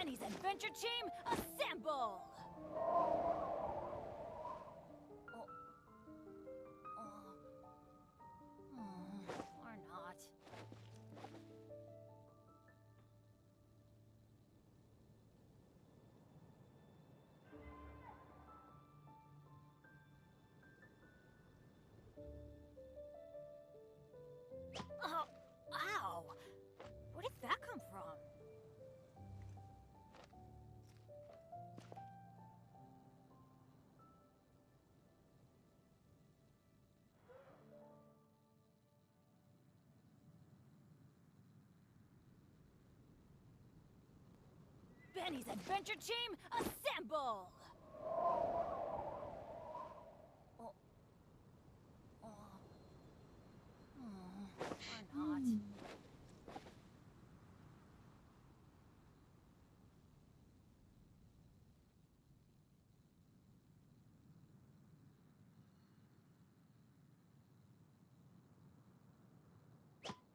Benny's adventure team, assemble! Or not. Oh, ow! Where did that come from? Benny's adventure team, assemble! Or not.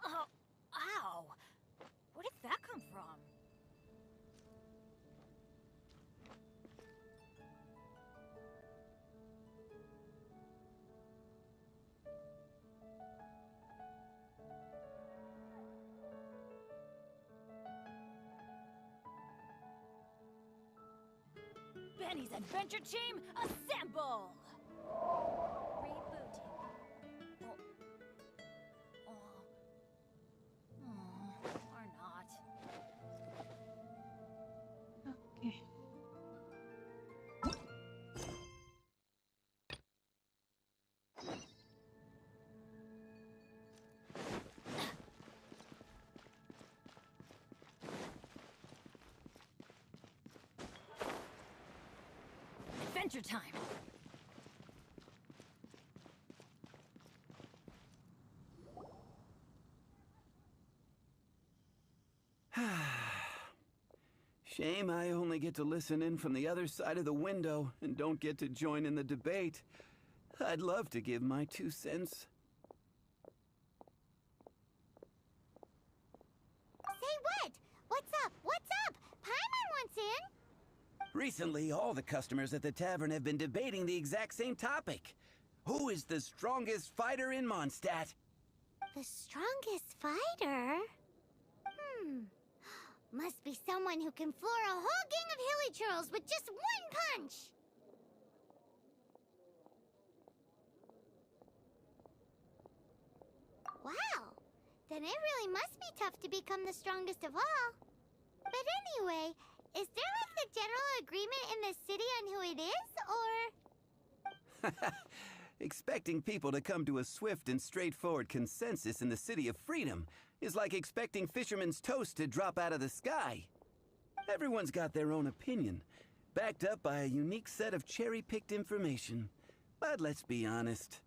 Oh, ow! Where did that come from? Benny's adventure team, assemble! Rebooting. Or not. Okay. Adventure time! Shame I only get to listen in from the other side of the window and don't get to join in the debate. I'd love to give my 2 cents. Say what? What's up? What's up? Paimon wants in. Recently, all the customers at the tavern have been debating the exact same topic. Who is the strongest fighter in Mondstadt? The strongest fighter? Must be someone who can floor a whole gang of hilly churls with just one punch. Wow, then it really must be tough to become the strongest of all. But anyway, is there like a general agreement in the city on who it is, or...? Expecting people to come to a swift and straightforward consensus in the City of Freedom is like expecting fisherman's toast to drop out of the sky. Everyone's got their own opinion, backed up by a unique set of cherry-picked information. But let's be honest,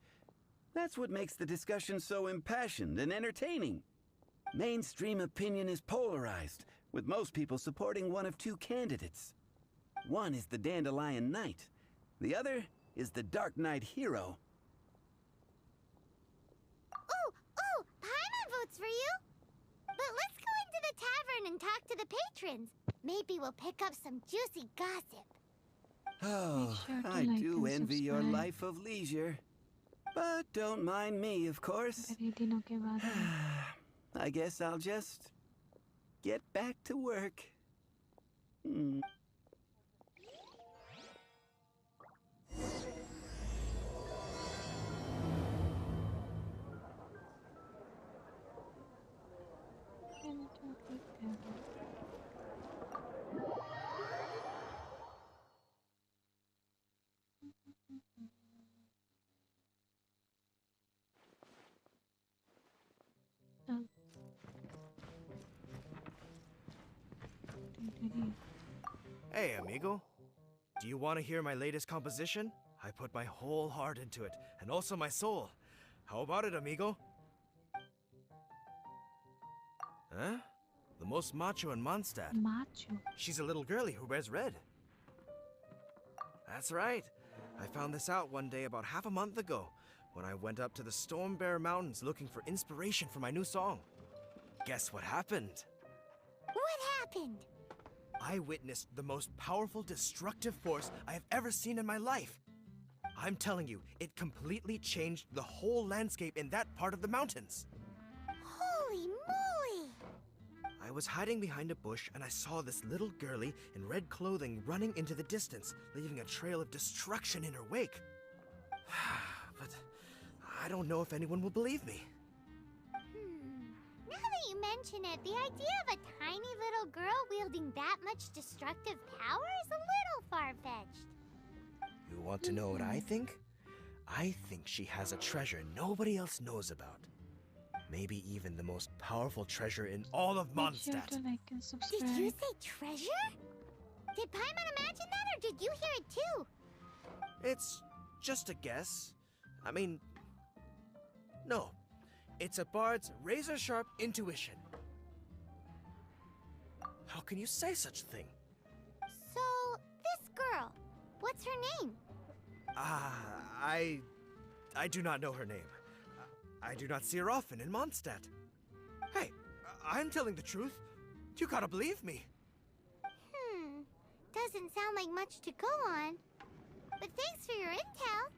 that's what makes the discussion so impassioned and entertaining. Mainstream opinion is polarized, with most people supporting one of 2 candidates. One is the Dandelion Knight, the other is the Dark Knight Hero. Ooh, Paimon votes for you. But let's go into the tavern and talk to the patrons. Maybe we'll pick up some juicy gossip. Oh, Make sure to I like do and envy your subscribe. life of leisure. But don't mind me, of course. अगर ये दिनों के बाद है। I guess I'll just get back to work. Hmm. Hey, amigo. Do you want to hear my latest composition? I put my whole heart into it, and also my soul. How about it, amigo? Huh? The most macho in Mondstadt. Macho. She's a little girlie who wears red. That's right. I found this out one day about half a month ago, when I went up to the Storm Bear Mountains looking for inspiration for my new song. Guess what happened? What happened? I witnessed the most powerful destructive force I have ever seen in my life. I'm telling you, it completely changed the whole landscape in that part of the mountains. Holy moly! I was hiding behind a bush and I saw this little girlie in red clothing running into the distance, leaving a trail of destruction in her wake. But I don't know if anyone will believe me. Now that you mention it, the idea of a tiny little girl wielding that much destructive power is a little far-fetched. You want to know what I think? I think she has a treasure nobody else knows about. Maybe even the most powerful treasure in all of Make sure Mondstadt. to like and subscribe. Did you say treasure? Did Paimon imagine that, or did you hear it too? It's just a guess. I mean, no. It's a bard's razor-sharp intuition. How can you say such a thing? So, this girl, what's her name? I do not know her name. I do not see her often in Mondstadt. Hey, I'm telling the truth. You gotta believe me. Doesn't sound like much to go on. But thanks for your intel.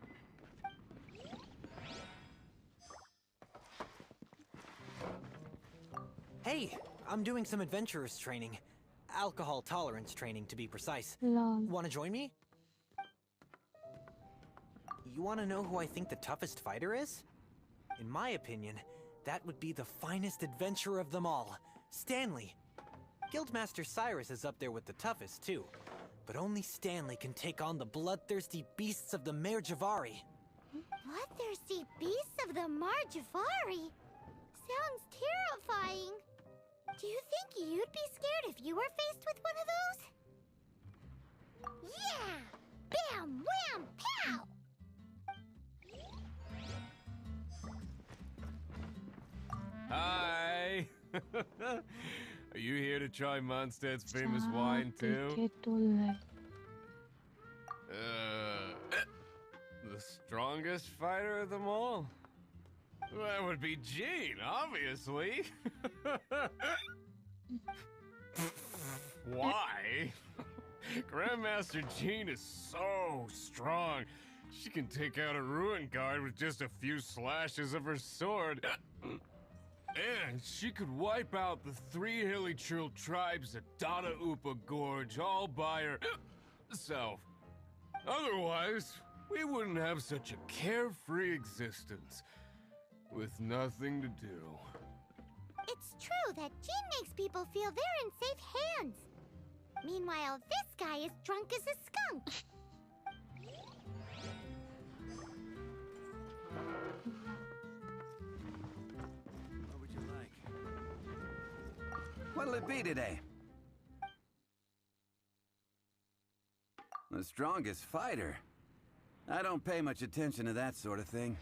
Hey, I'm doing some adventurers training. Alcohol tolerance training, to be precise. Lol. Want to join me? You want to know who I think the toughest fighter is? In my opinion, that would be the finest adventurer of them all, Stanley. Guildmaster Cyrus is up there with the toughest, too. But only Stanley can take on the bloodthirsty beasts of the Mare Javari. Bloodthirsty beasts of the Marjavari? Sounds terrifying. Do you think you'd be scared if you were faced with one of those? Yeah! Bam! Wham! Pow! Hi! Are you here to try Mondstadt's famous wine too? The strongest fighter of them all? That would be Jean, obviously. Why? Grandmaster Jean is so strong. She can take out a ruin guard with just a few slashes of her sword. And she could wipe out the 3 hilly Trill tribes at Dada Upa Gorge all by herself. Otherwise, we wouldn't have such a carefree existence, with nothing to do. It's true that Jean makes people feel they're in safe hands. Meanwhile, this guy is drunk as a skunk. What would you like? What'll it be today? The strongest fighter? I don't pay much attention to that sort of thing.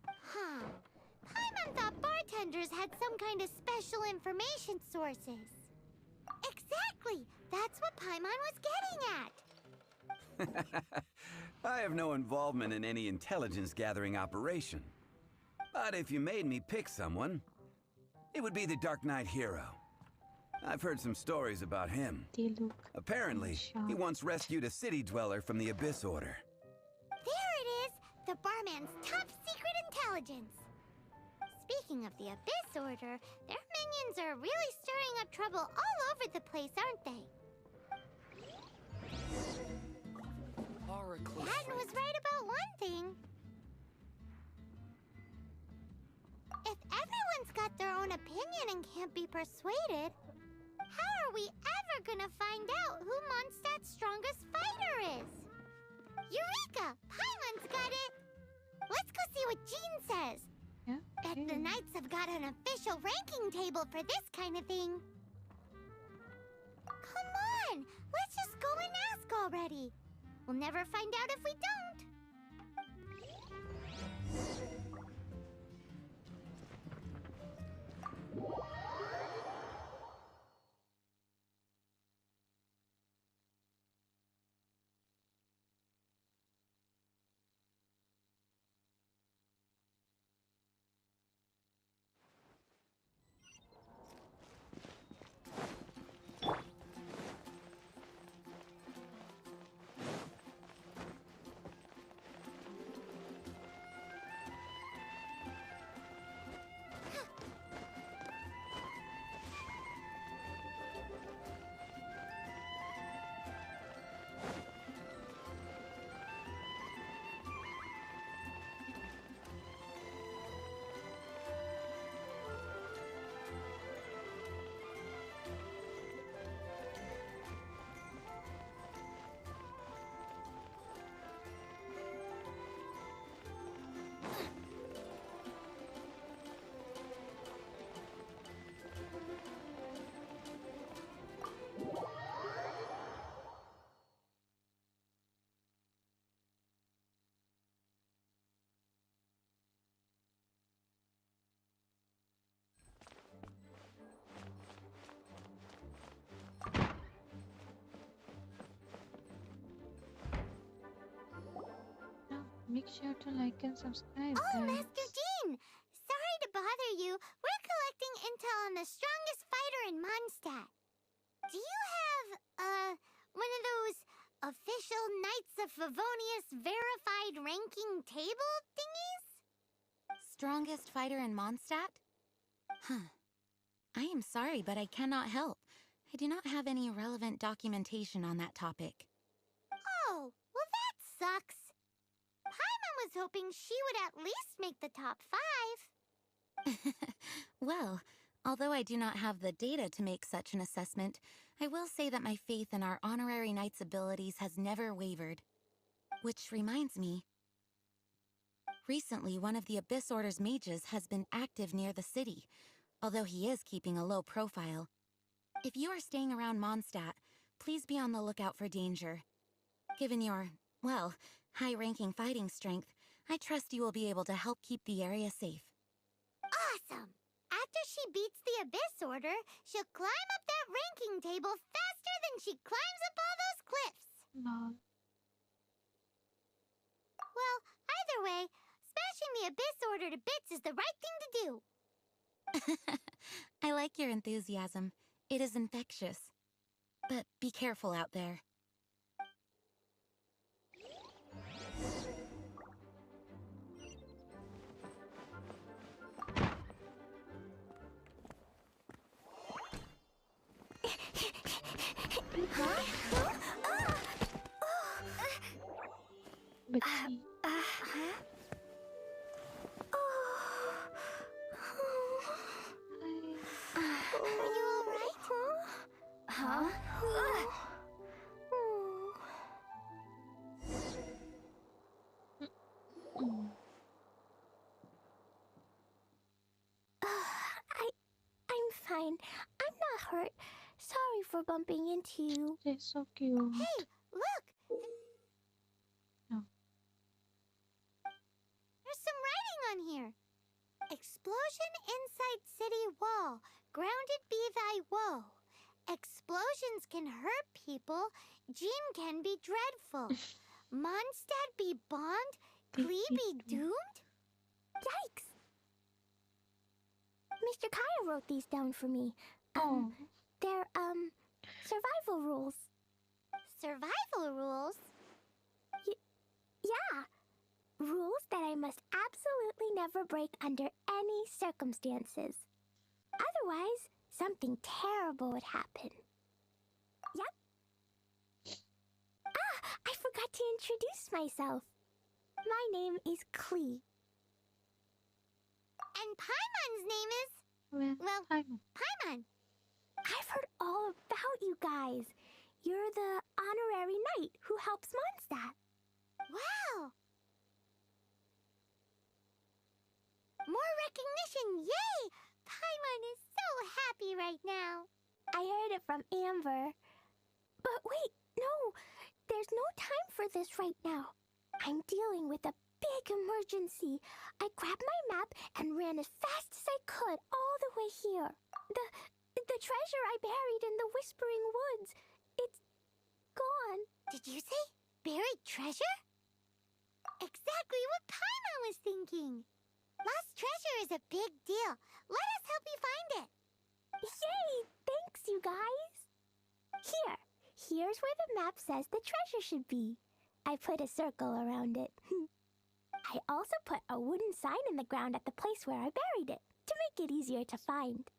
Huh. Paimon thought bartenders had some kind of special information sources. Exactly! That's what Paimon was getting at! I have no involvement in any intelligence-gathering operation. But if you made me pick someone, it would be the Dark Knight hero. I've heard some stories about him. They look Apparently, he once rescued a city dweller from the Abyss Order. There it is! The barman's top secret intelligence! Speaking of the Abyss Order, their minions are really stirring up trouble all over the place, aren't they? Patton was right about one thing. If everyone's got their own opinion and can't be persuaded, how are we ever gonna find out who Mondstadt's strongest fighter is? Eureka! Paimon's got it! Let's go see what Jean says. Yeah. Bet the Knights have got an official ranking table for this kind of thing. Come on! Let's just go and ask already. We'll never find out if we don't. Make sure to like and subscribe, Oh, guys. Master Jean! Sorry to bother you. We're collecting intel on the strongest fighter in Mondstadt. Do you have, one of those official Knights of Favonius verified ranking table thingies? Strongest fighter in Mondstadt? Huh. I am sorry, but I cannot help. I do not have any relevant documentation on that topic. Oh, well that sucks. Paimon was hoping she would at least make the top 5. Well, although I do not have the data to make such an assessment, I will say that my faith in our honorary knight's abilities has never wavered. Which reminds me, recently one of the Abyss Order's mages has been active near the city, although he is keeping a low profile. If you are staying around Mondstadt, please be on the lookout for danger. Given your, well, high-ranking fighting strength, I trust you will be able to help keep the area safe. Awesome! After she beats the Abyss Order, she'll climb up that ranking table faster than she climbs up all those cliffs. Lol. Well, either way, smashing the Abyss Order to bits is the right thing to do. I like your enthusiasm. It is infectious. But be careful out there. But she... Are you alright? Huh? I'm fine. I'm not hurt. Sorry for bumping into you. They're so cute. Hey, look! No. There's some writing on here. Explosion inside city wall. Grounded be thy woe. Explosions can hurt people. Jean can be dreadful. Mondstadt be bombed. Klee be doomed? Yikes! Mr. Kaya wrote these down for me. Oh. They're, survival rules. Survival rules? Yeah. Rules that I must absolutely never break under any circumstances. Otherwise, something terrible would happen. Yep. Ah, I forgot to introduce myself. My name is Klee. And Paimon's name is... Well, Paimon. I've heard all about you guys. You're the honorary knight who helps Mondstadt. Wow! More recognition, yay! Paimon is so happy right now. I heard it from Amber. But wait, no. There's no time for this right now. I'm dealing with a big emergency. I grabbed my map and ran as fast as I could all the way here. The treasure I buried in the Whispering Woods. It's gone. Did you say buried treasure? Exactly what Paimon was thinking. Lost treasure is a big deal. Let us help you find it. Yay! Thanks, you guys. Here's where the map says the treasure should be. I put a circle around it. I also put a wooden sign in the ground at the place where I buried it, to make it easier to find.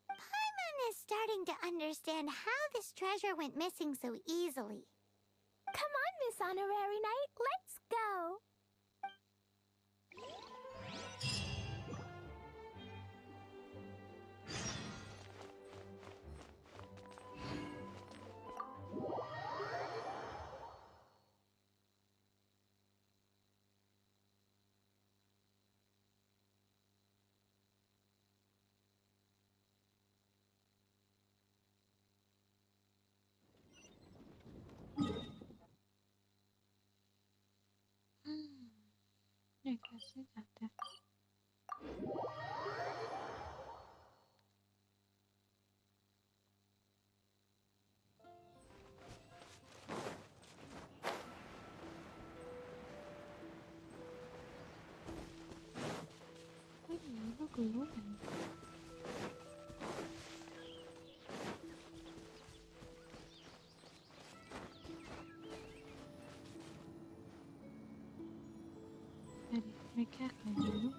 Paimon is starting to understand how this treasure went missing so easily. Come on, Miss Honorary Knight, let's go! ये कैसे जाते हैं? dulu kan. Dari mereka kan dulu.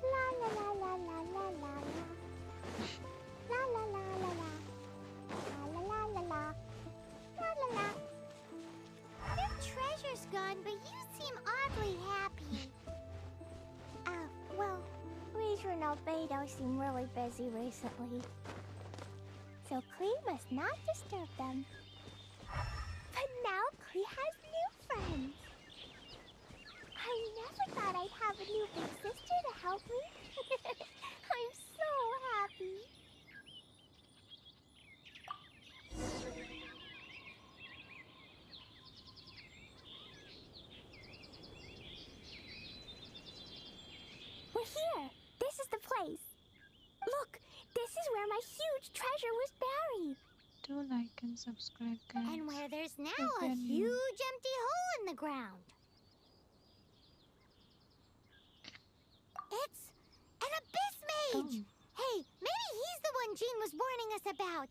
La la la la la la la la. La la la la la. La la la la la. La la la. Your treasure's gone, but you seem oddly happy. Oh, well, Leisure and Albedo seem really busy recently. So Klee must not disturb them. But now Klee has new friends. I never thought I'd have a new big sister to help me. I'm so happy. We're here. This is the place. Look, this is where my huge treasure was buried. Do like and subscribe, guys. And where there's now If a you're new. huge empty hole in the ground. It's an abyss mage! Oh. Hey, maybe he's the one Jean was warning us about.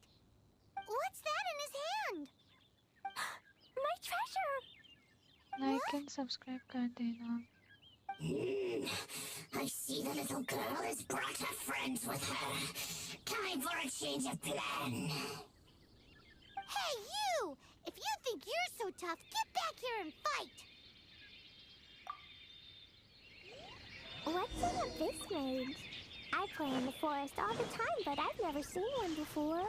What's that in his hand? My treasure! Like and subscribe कर देना. I see the little girl has brought her friends with her. Time for a change of plan. Hey, you! If you think you're so tough, get back here and fight! What's an abyss mage? I play in the forest all the time, but I've never seen one before.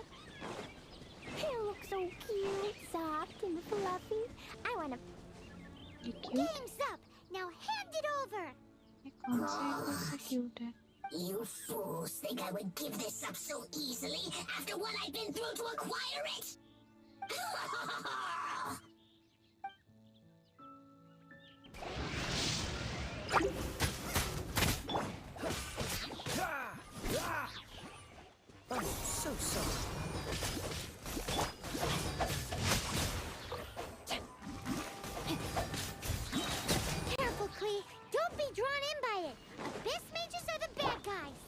They look so cute, soft, and fluffy. I want to... ये cute Game's up! Now hand it over! है. कौन सा cute है? You fools think I would give this up so easily after what I've been through to acquire it? I'm so sorry. Careful, Klee. Don't be drawn in by it. Abyss mages are the bad guys.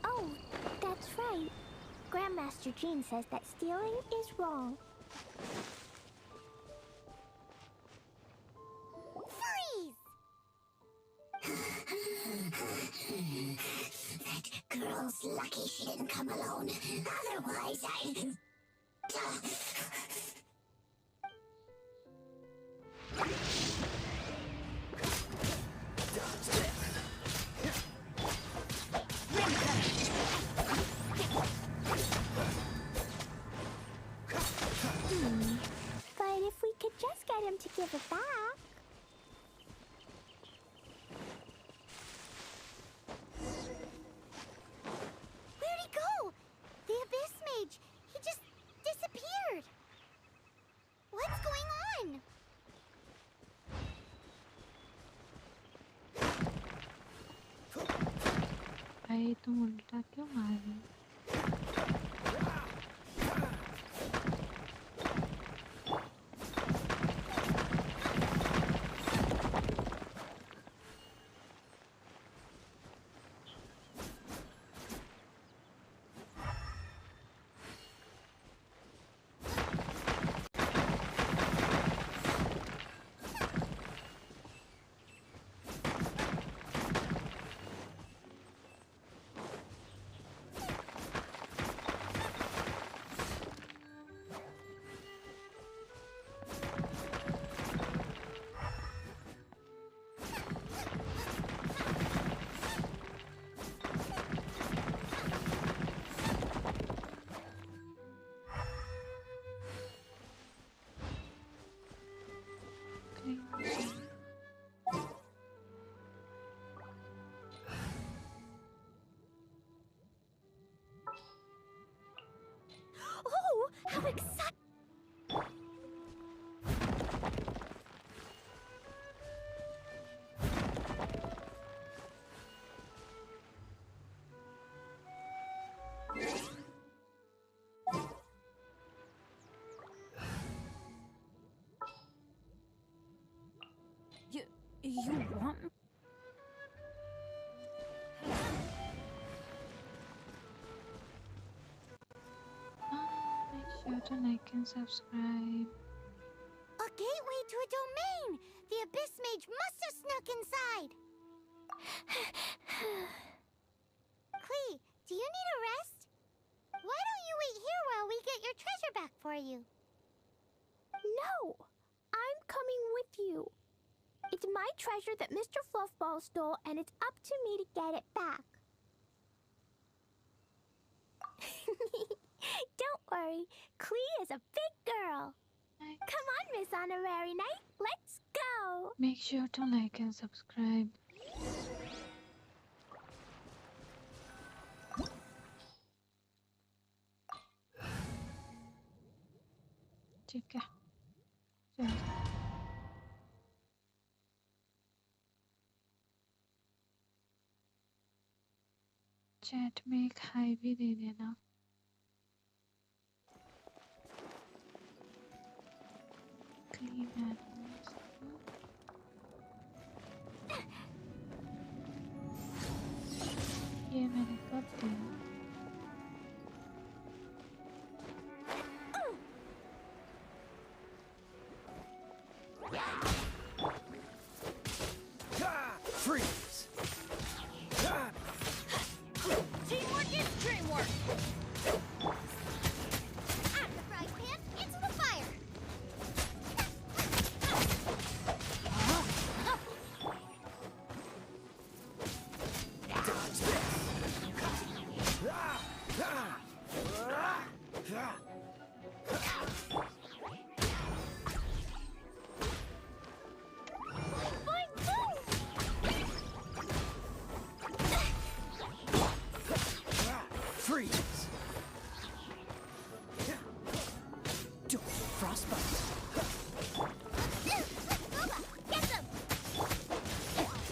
Oh, that's right. Grandmaster Jean says that stealing is wrong. Freeze! That girl's lucky she didn't come alone. Otherwise, I'd... But if we could just get him to give it back. Where'd he go? The Abyss Mage. He just disappeared. What's going on? भाई तुम उल्टा क्यों मार रही हो? You want me? Make sure to like and subscribe. A gateway to a domain! The Abyss Mage must have snuck inside! Klee, do you need a rest? Why don't you wait here while we get your treasure back for you? No! I'm coming with you. It's my treasure that Mr. Fluffball stole, and it's up to me to get it back. Don't worry, Klee is a big girl. Come on, Miss Honorary Knight, let's go! Make sure to like and subscribe. ठीक है चलो chat में एक high भी दे देना clean animals ये मैंने कब दिया Freeze! Teamwork is dreamwork! Out of the frying pan, into the fire! Freeze! Don't frostbite! Get them!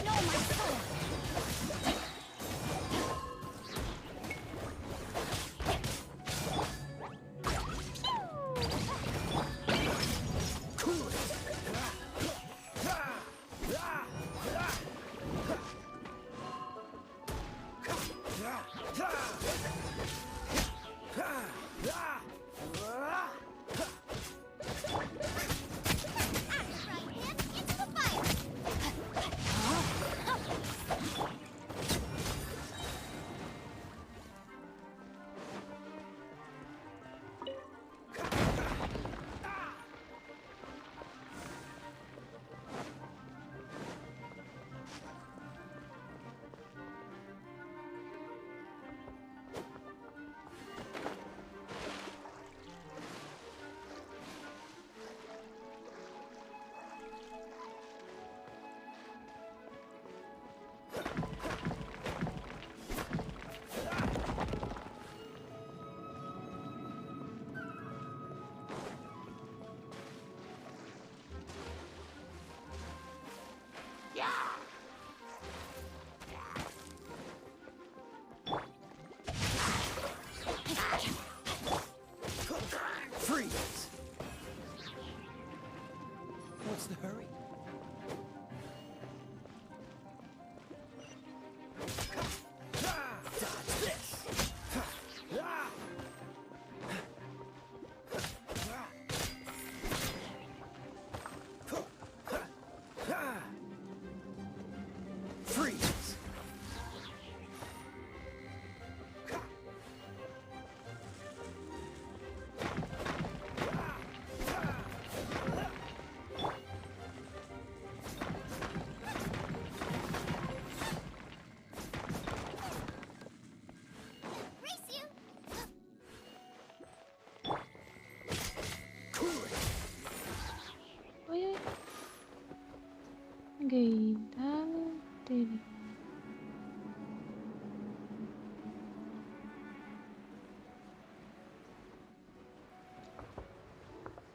No, my soul! Cool it! Freeze! What's the hurry? Dodge this! Freeze! Race you! Cool it! ओए ओए गई था तेरी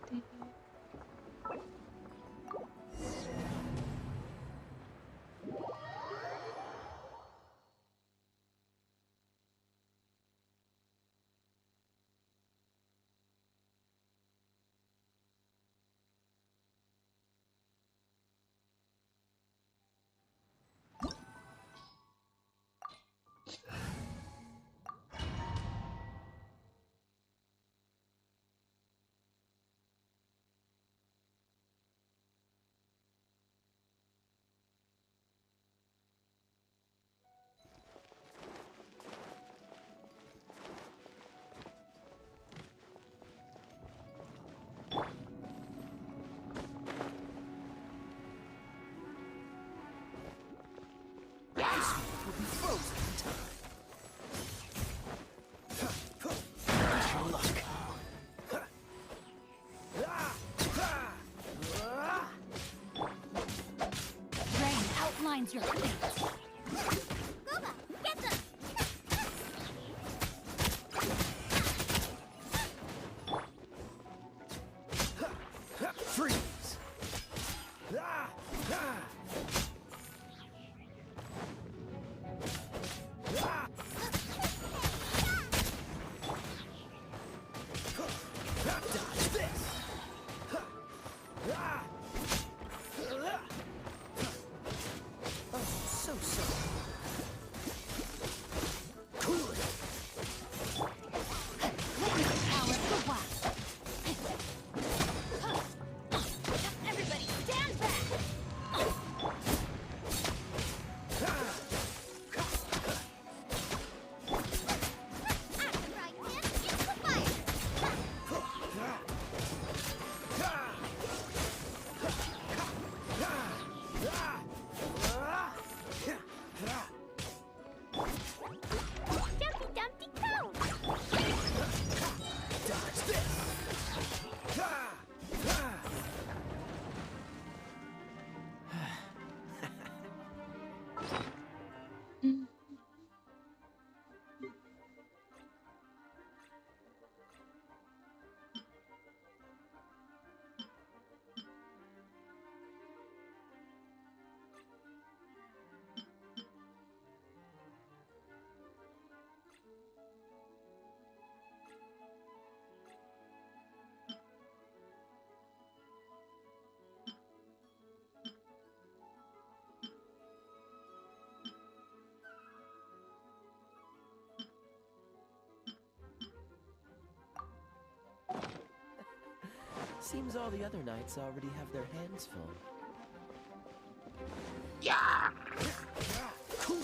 तेरी demands your fate. Gooba, get them! Freeze! Ah! Ah! Ah! Dodge this! Ah! Oh, so sorry. Cool it! Power of the wild. Everybody stand back! After I can, it's the fire! Dumpty Dumpty Go! Dodge this! Seems all the other knights already have their hands full. Cool it!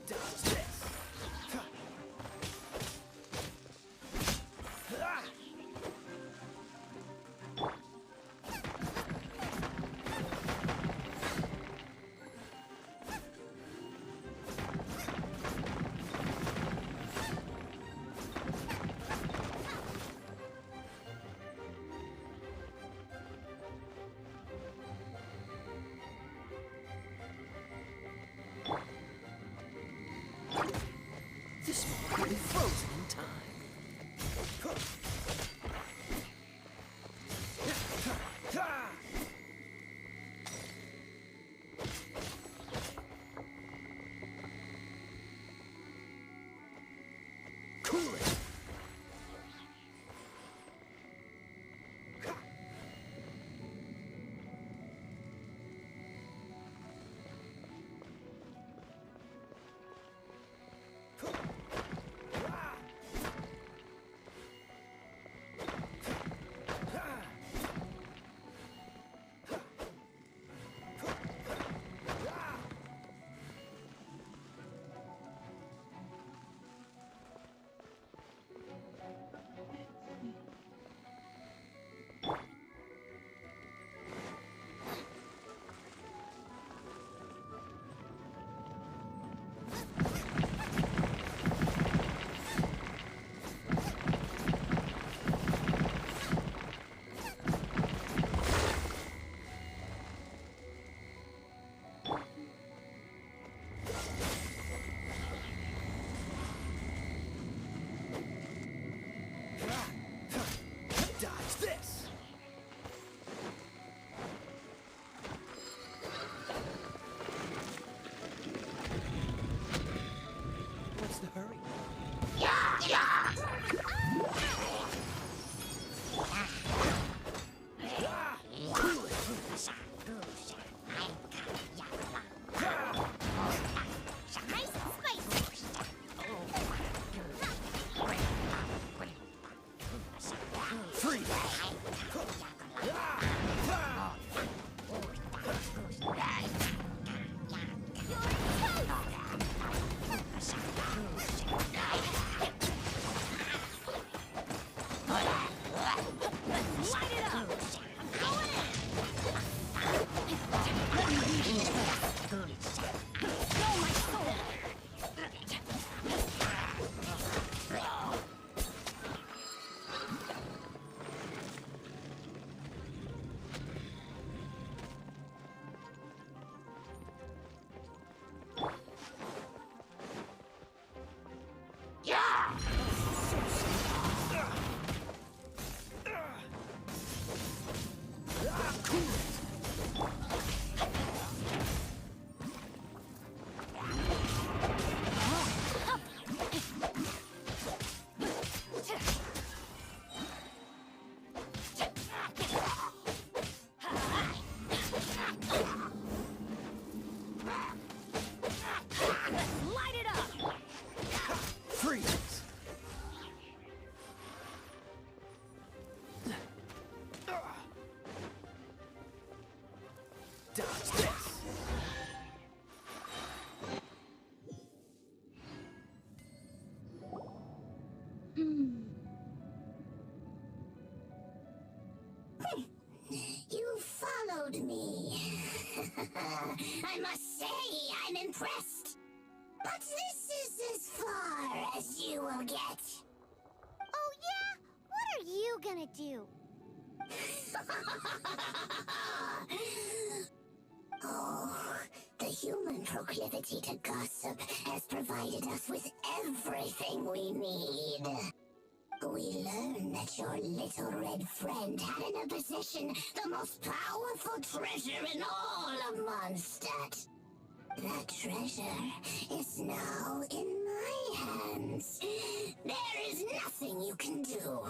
Dodge this! Ah! This will be frozen in time. Cool it! Dodge this! What's the hurry? Cool it! Nice and spicy! Freeze! You're toast! Light it up! Freeze! Dodge this! You followed me. I must say, I'm impressed. But this is as far as you will get. Oh yeah? What are you gonna do? Oh, the human proclivity to gossip has provided us with everything we need. We learned that your little red friend had in her possession the most powerful treasure in all of Mondstadt. That treasure is now in my hands. There is nothing you can do.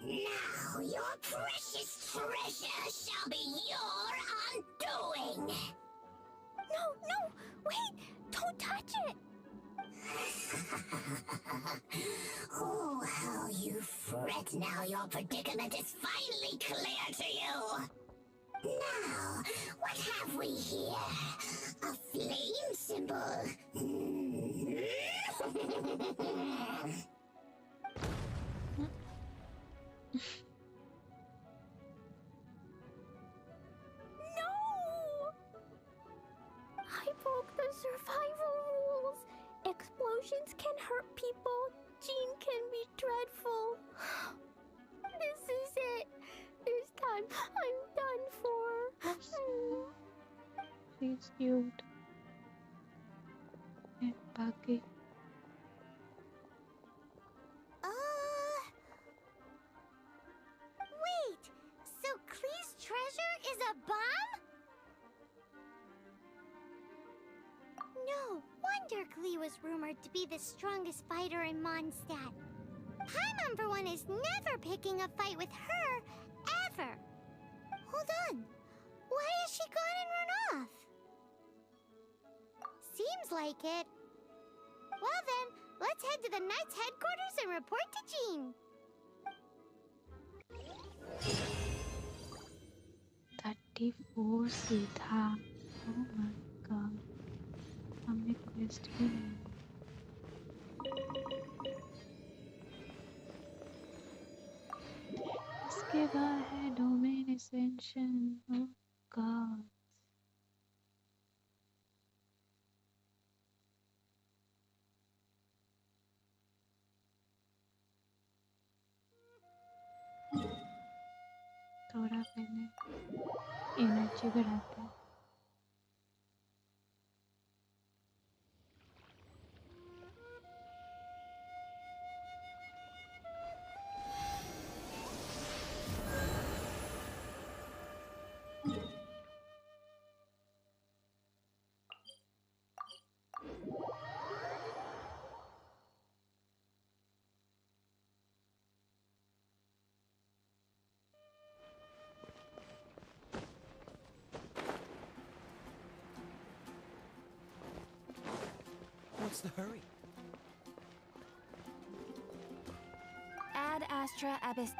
Now your precious treasure shall be your undoing. No, wait! Don't touch it! Oh, how you fret now your predicament is finally clear to you. Now, what have we here? A flame symbol. No! I broke the survival rules. Explosions can hurt people. Jean can be dreadful. This is it. This time, I'm done for. She's cute. And Bucky. Wait! So Klee's treasure is a bomb? No wonder Klee was rumored to be the strongest fighter in Mondstadt. Paimon, for one, is never picking a fight with her, ever. Hold on. Why has she gone and run off? Seems like it. Well then, let's head to the Knight's headquarters and report to Jean. 34 सीधा. Oh my god. हमने quest भी नहीं. इसके बाद है domain ascension. Oh god. थोड़ा पहले energy बढ़ाते हैं. What's the hurry? Ad Astra Abyss.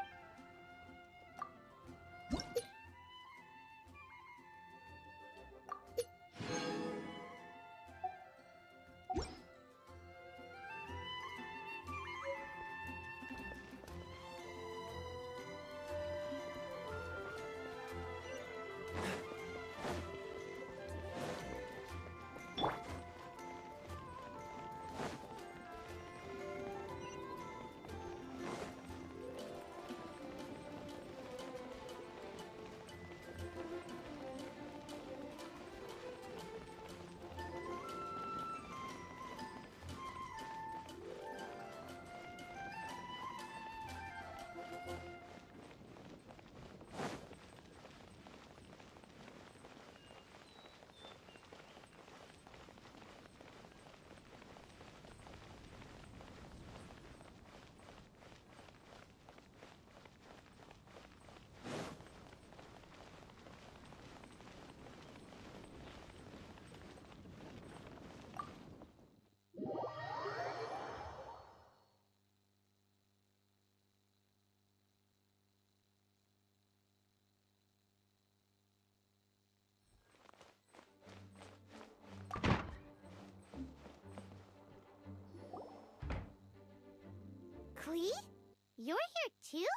You're here too?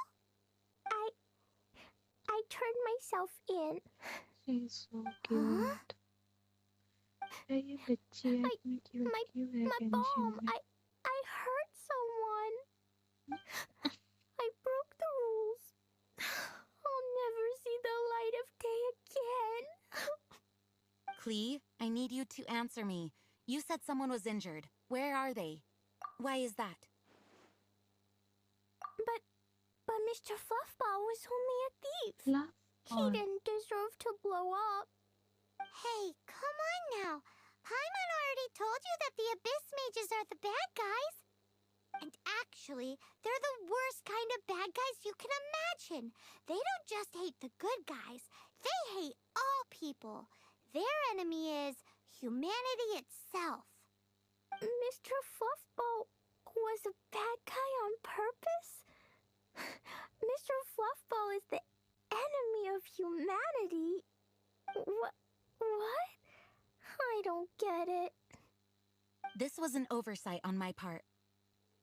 I turned myself in. She's so cute. क्या ये बच्ची है इतनी क्यूट क्यों है My Genshin bomb! में? I hurt someone. I broke the rules. I'll never see the light of day again. Klee, I need you to answer me. You said someone was injured. Where are they? Why is that? But Mr. Fluffball was only a thief. Love He didn't deserve to blow up. Hey, come on now. Paimon already told you that the Abyss Mages are the bad guys. And actually, they're the worst kind of bad guys you can imagine. They don't just hate the good guys. They hate all people. Their enemy is humanity itself. Mr. Fluffball was a bad guy on purpose? Mr. Fluffball is the enemy of humanity. What? I don't get it. This was an oversight on my part.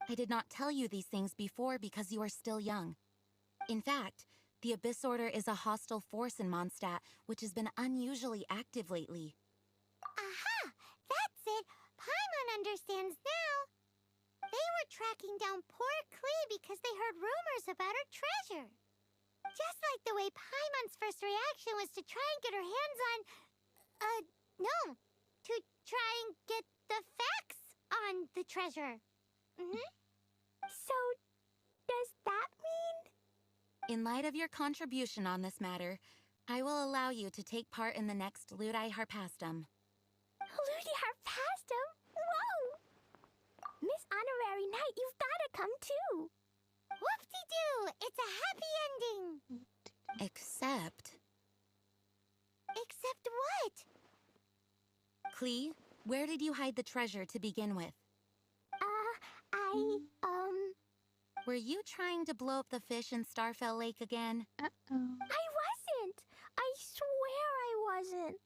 I did not tell you these things before because you are still young. In fact, the Abyss Order is a hostile force in Mondstadt, which has been unusually active lately. Aha! That's it! Paimon understands now. They were tracking down poor Klee because they heard rumors about her treasure. Just like the way Paimon's first reaction was to try and get her hands on... no. To try and get the facts on the treasure. So, does that mean... In light of your contribution on this matter, I will allow you to take part in the next Ludi Harpastum. Ludi Harpastum? Whoa! Miss Honorary Knight, you've gotta come too. Whoop-de-doo! It's a happy ending! Except... Except what? Klee, where did you hide the treasure to begin with? Were you trying to blow up the fish in Starfell Lake again? I wasn't! I swear I wasn't.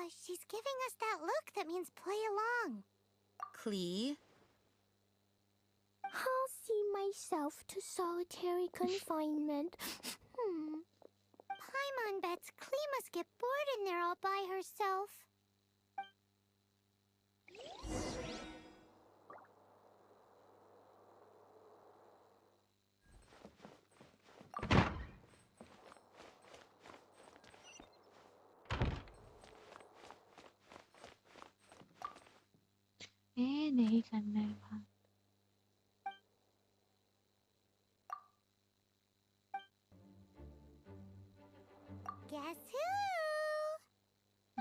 She's giving us that look that means play along. Klee? I'll see myself to solitary confinement. Paimon bets Klee must get bored in there all by herself. नहीं करना है बात. Guess who?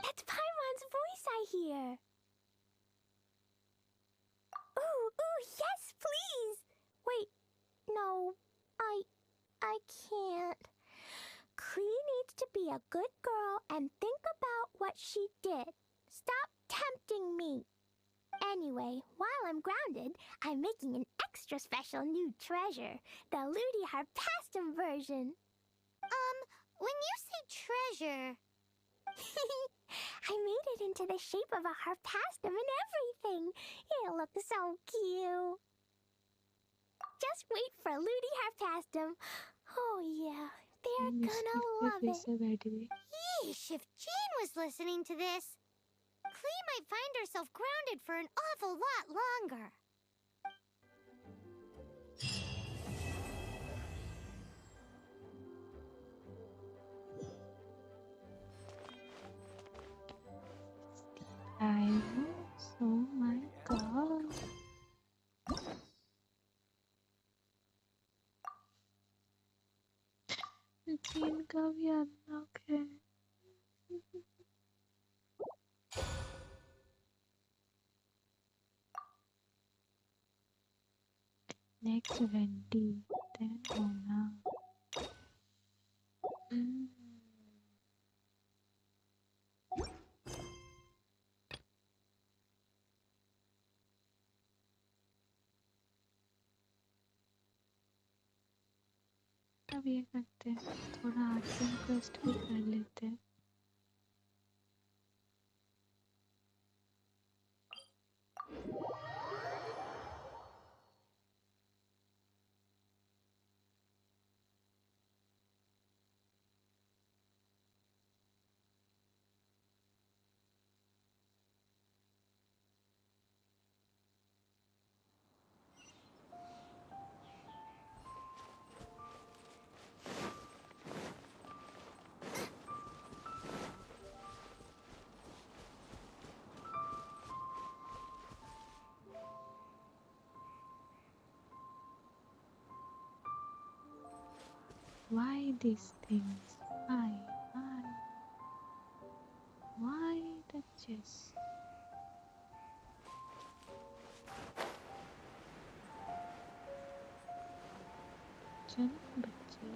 That's Paimon's voice I hear. Ooh, yes, please. Wait, no, I can't. Klee needs to be a good girl and think about what she did. Stop tempting me. Anyway, while I'm grounded, I'm making an extra special new treasure, the Ludi Harpastum version. When you say treasure... I made it into the shape of a harpastum and everything. It'll look so cute. Just wait for Ludi Harpastum. Oh yeah, they're gonna love it. Yeesh, if Jean was listening to this, Klee might find herself grounded for an awful lot longer. Oh my god. Jean का भी unlock है. Next 20, then होना. अब ये करते हैं, थोड़ा आर्चन quest भी कर लेते हैं. Why these things? Why the chest? चलो बच्चे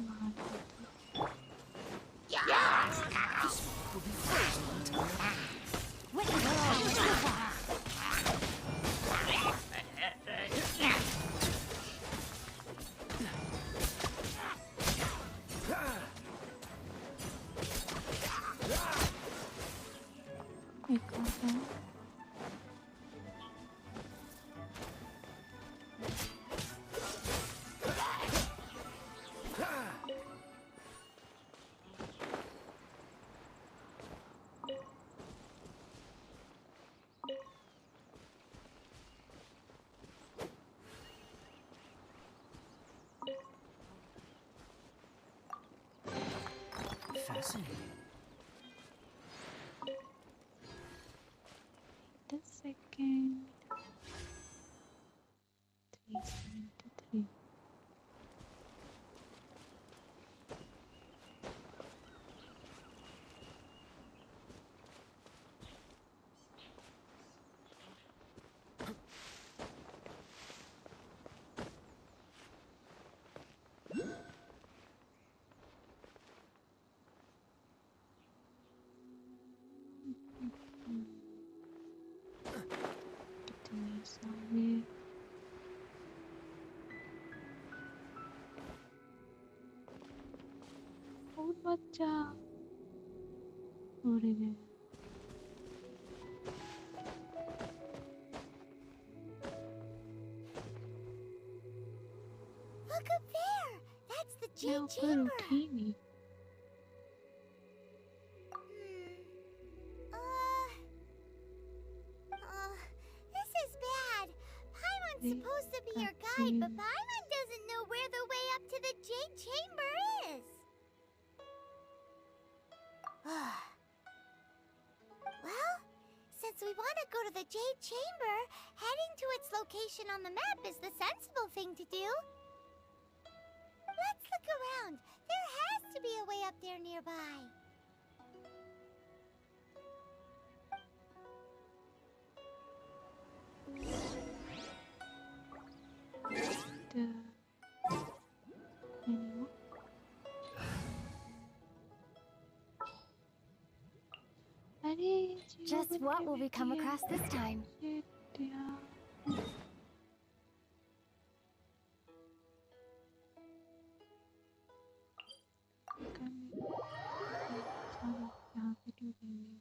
मार देते एक और है Fascinating. the second 373 कितने सारे और बच्चा उड़ गया Look up there! That's the मैं Jade ऊपर Chamber! उठी नहीं This is bad. Paimon's Hey, supposed to be your guide, cutscene. but Paimon doesn't know where the way up to the Jade Chamber is. Well, since we want to go to the Jade Chamber, heading to its location on the map is the sensible thing to do. Let's look around. There has to be a way up there nearby. the anymore अरे Just what will we come across this time? Shit, यार सारे यहाँ पे क्यों गए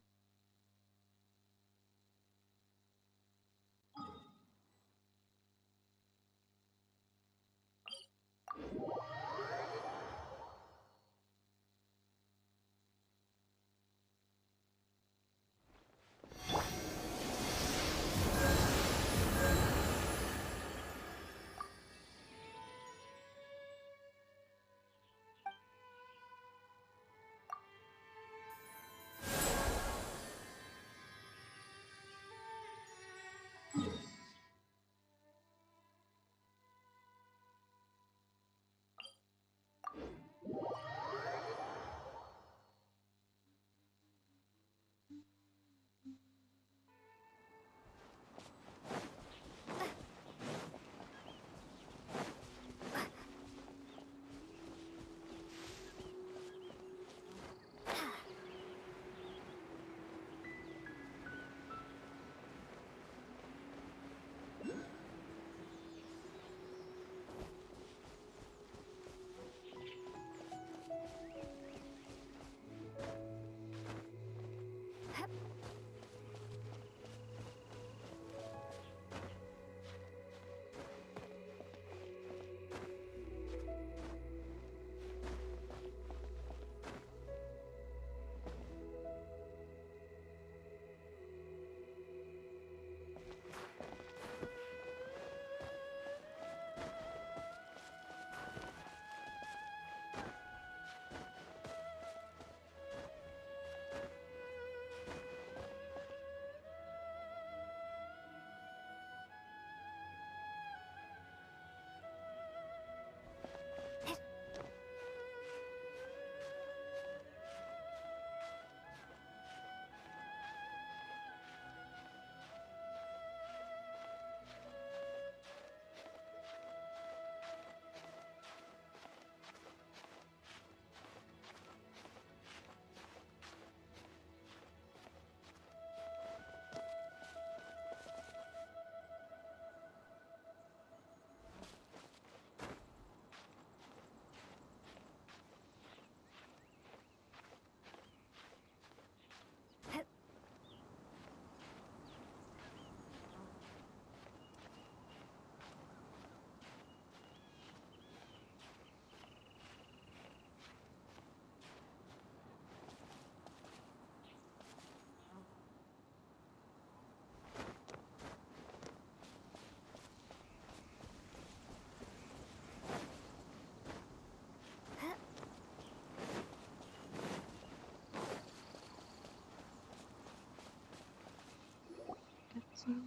see.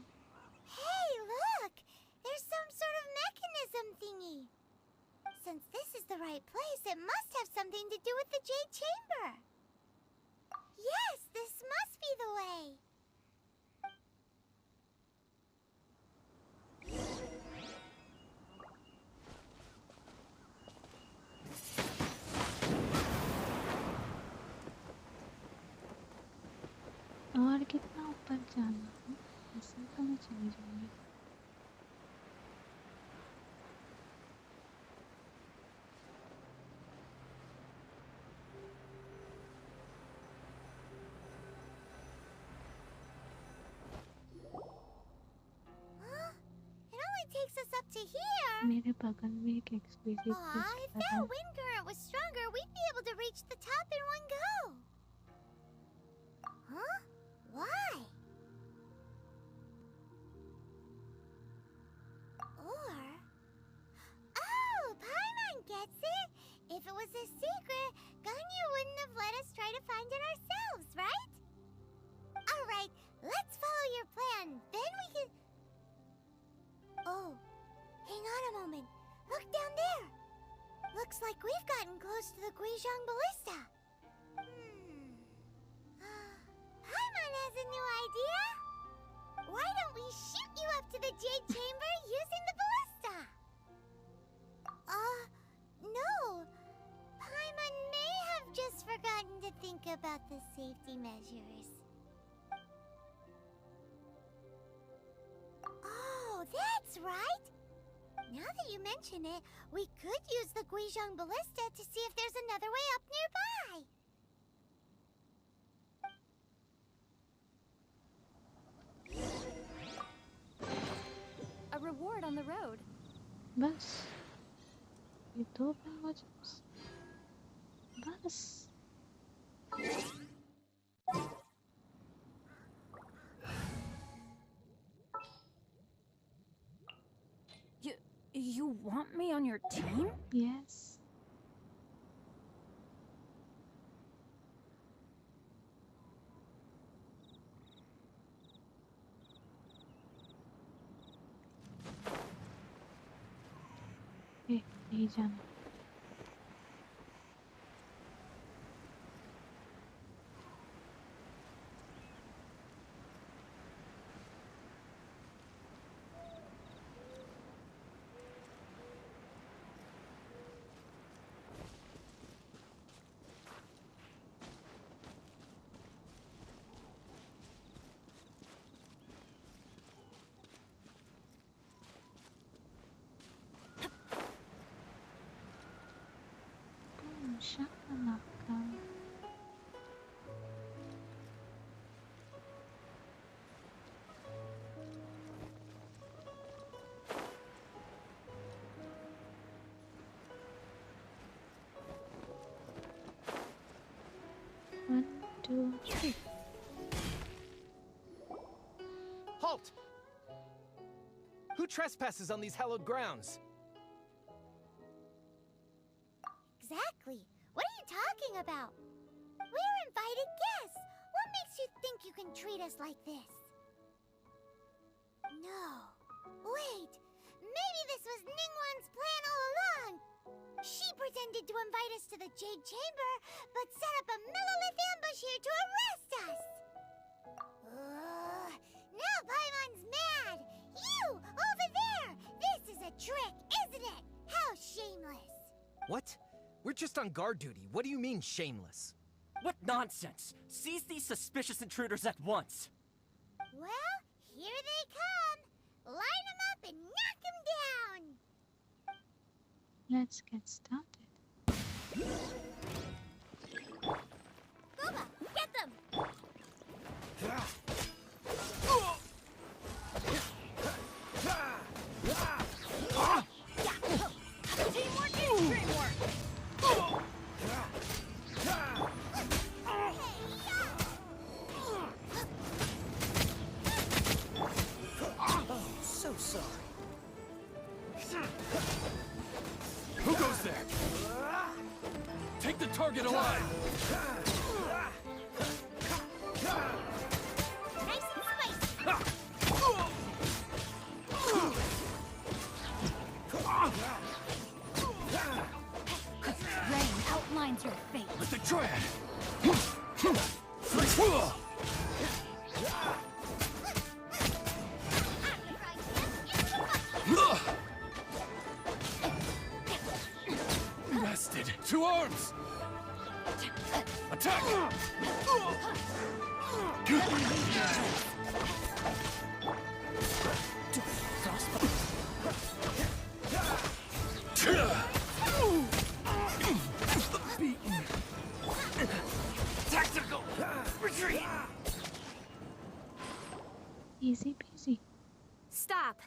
Hey, look! There's some sort of mechanism thingy. Since this is the right place, it must have something to do with the Jade Chamber. Yes, this must be the way. और कितना ऊपर जाना है? ऐसे तो मैं चली जाऊंगी. Huh? It only takes us up to here. मेरे बगल में एक exclusive Aw, if that wind current was stronger, we'd be able to reach the top in one go. Huh? Why? Or... Oh, Paimon gets it! If it was a secret, Ganyu wouldn't have let us try to find it ourselves, right? Alright, let's follow your plan. Then we can... Oh, hang on a moment. Look down there. Looks like we've gotten close to the Guizhong Ballista. Paimon has a new idea. Why don't we shoot you up to the Jade Chamber using the ballista? No. Paimon may have just forgotten to think about the safety measures. Oh, that's right. Now that you mention it, we could use the Guizhong Ballista to see if there's another way up nearby. A reward on the road. बस ये दो पैगोजम्स बस. You want me on your team? Yes. नहीं जाना. Shakalaka. One, two, three. Halt! Who trespasses on these hallowed grounds? Exactly. What are you talking about? We're invited guests. What makes you think you can treat us like this? No. Wait. Maybe this was Ningguang's plan all along. She pretended to invite us to the Jade Chamber, but set up a millilith ambush here to arrest us. Now Paimon's mad. You, over there. This is a trick, isn't it? How shameless. What? We're just on guard duty. What do you mean, shameless? What nonsense! Seize these suspicious intruders at once! Well, here they come. Line them up and knock them down. Let's get started. Gooba, get them. Teamwork is dreamwork! So sorry. Who goes there? Take the target alive! Nice and spicy. arms! Attack! Tactical retreat! Easy peasy. Stop!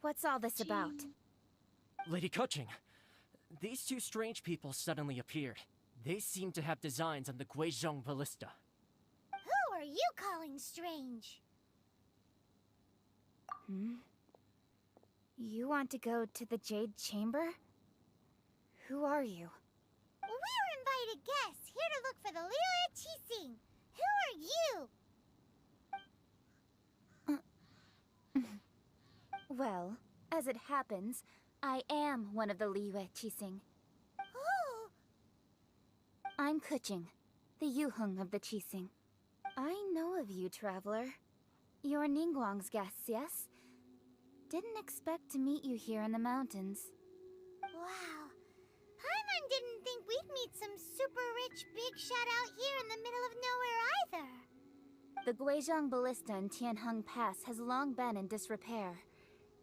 What's all this about? Lady Kuching, these two strange people suddenly appeared. They seem to have designs on the Guizhong Ballista. Who are you calling strange? You want to go to the Jade Chamber? Who are you? We're invited guests here to look for the Liyue Qixing. Who are you? Well, as it happens, I am one of the Liyue Qixing. Oh, I'm Kuching, the Yuheng of the Qixing. I know of you, traveler. You're Ningguang's guests, yes? Didn't expect to meet you here in the mountains. wow. Paimon didn't think we'd meet some super rich big shot out here in the middle of nowhere either. The Guizhong Ballista in Tianheng Pass has long been in disrepair,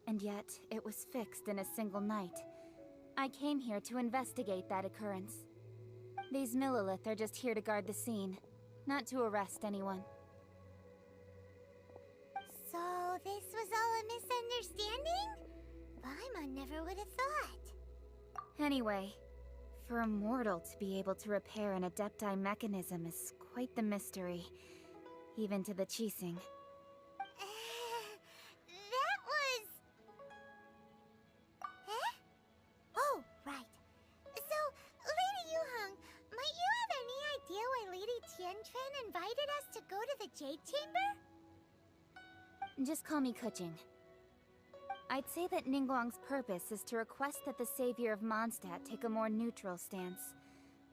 and yet it was fixed in a single night. I came here to investigate that occurrence. These Millilith are just here to guard the scene, not to arrest anyone. So this was all a misunderstanding? Paimon never would have thought. Anyway, for a mortal to be able to repair an Adepti mechanism is quite the mystery, even to the Qixing. That was... Eh? Oh, right. So, Lady Yuheng, might you have any idea why Lady Tianquan invited us to go to the Jade Chamber? Just call me Kuching. I'd say that Ningguang's purpose is to request that the savior of Mondstadt take a more neutral stance.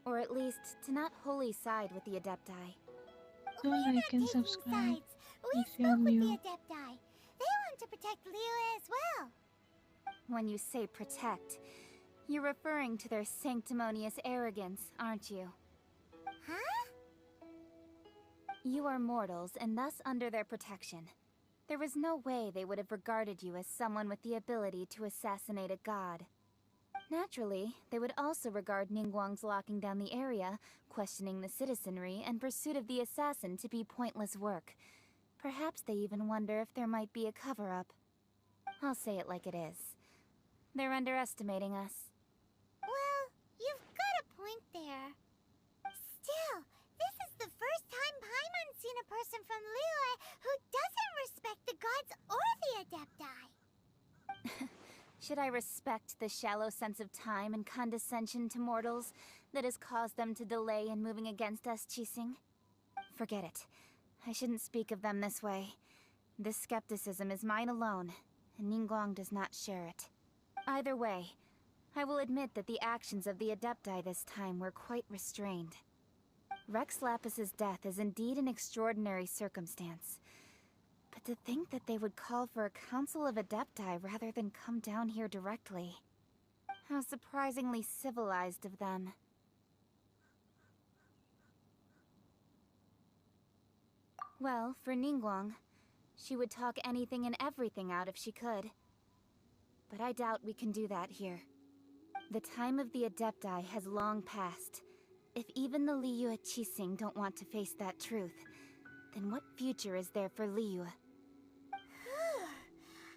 Or at least, to not wholly side with the Adepti. So We're like not and taking subscribe sides. We if you're spoke with new. the Adepti. They want to protect Liyue as well. When you say protect, you're referring to their sanctimonious arrogance, aren't you? Huh? You are mortals, and thus under their protection. There was no way they would have regarded you as someone with the ability to assassinate a god. Naturally, they would also regard Ningguang's locking down the area, questioning the citizenry, and pursuit of the assassin to be pointless work. Perhaps they even wonder if there might be a cover-up. I'll say it like it is. They're underestimating us. Well, you've got a point there. Still, this is the first time Paimon's seen a person from Liyue who doesn't respect the gods or the Adepti. Should I respect the shallow sense of time and condescension to mortals that has caused them to delay in moving against us, Qixing? Forget it. I shouldn't speak of them this way. This skepticism is mine alone, and Ningguang does not share it. Either way, I will admit that the actions of the Adepti this time were quite restrained. Rex Lapis's death is indeed an extraordinary circumstance. But to think that they would call for a council of Adepti rather than come down here directly. How surprisingly civilized of them. Well, for Ningguang, she would talk anything and everything out if she could. But I doubt we can do that here. The time of the Adepti has long passed. If even the Liyue Qixing don't want to face that truth, then what future is there for Liyue?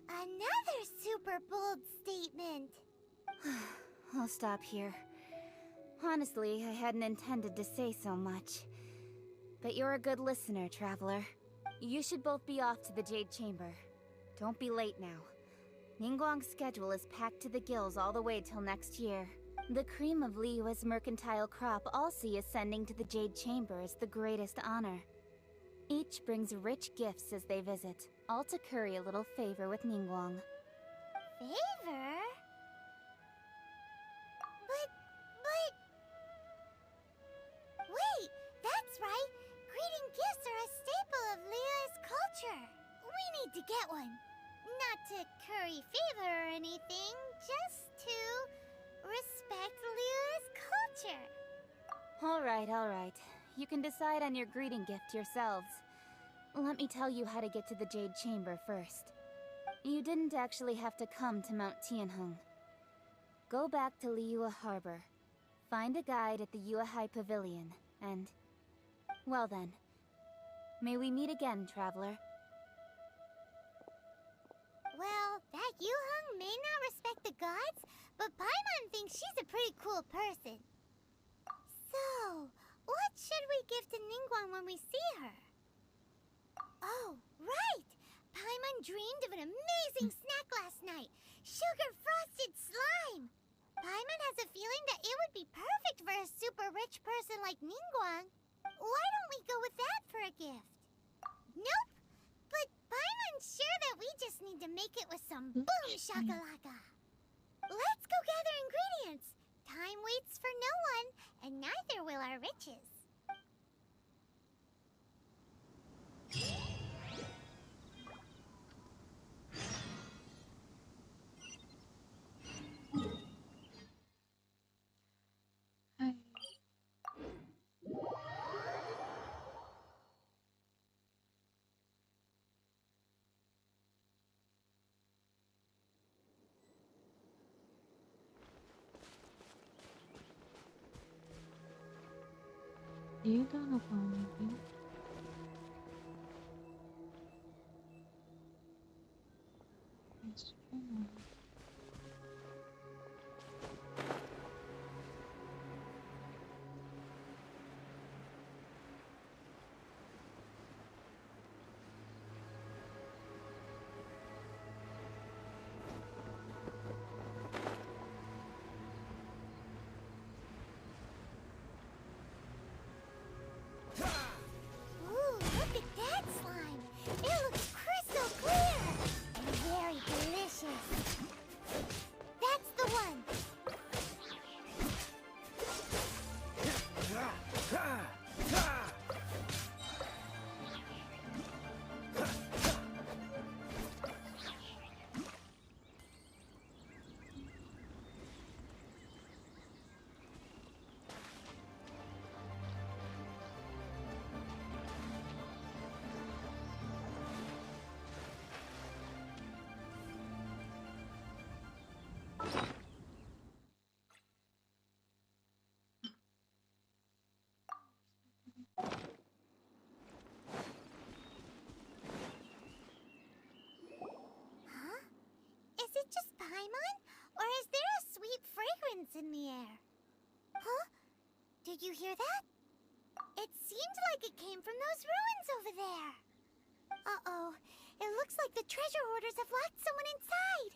Another super bold statement. I'll stop here. Honestly, I hadn't intended to say so much. But you're a good listener, traveler. You should both be off to the Jade Chamber. Don't be late now. Ningguang's schedule is packed to the gills all the way till next year. The cream of Liyue's mercantile crop all see ascending to the Jade Chamber as the greatest honor. Each brings rich gifts as they visit, all to curry a little favor with Ningguang. Favor? But... Wait, that's right! Greeting gifts are a staple of Liyue's culture. We need to get one. Not to curry favor or anything, just to... respect Liu's culture. All right. You can decide on your greeting gift yourselves. Let me tell you how to get to the Jade Chamber first. You didn't actually have to come to Mount Tianheng. Go back to Liyue Harbor. Find a guide at the Yuehai Pavilion, and... well then. May we meet again, traveler. Well, that Yuheng may not respect the gods, but Paimon thinks she's a pretty cool person. So, what should we give to Ningguang when we see her? Oh, right! Paimon dreamed of an amazing snack last night! Sugar-frosted slime! Paimon has a feeling that it would be perfect for a super rich person like Ningguang. Why don't we go with that for a gift? Nope! But Paimon's sure that we just need to make it with some boom shakalaka. Let's go gather ingredients. Time waits for no one, and neither will our riches. Hi. ये दाना पानी भी Ooh, look at that slime! It looks crystal clear! And very delicious! That's the one! Huh? Is it just Paimon? Or is there a sweet fragrance in the air? Huh? Did you hear that? It seemed like it came from those ruins over there. Uh-oh. It looks like the treasure hoarders have locked someone inside.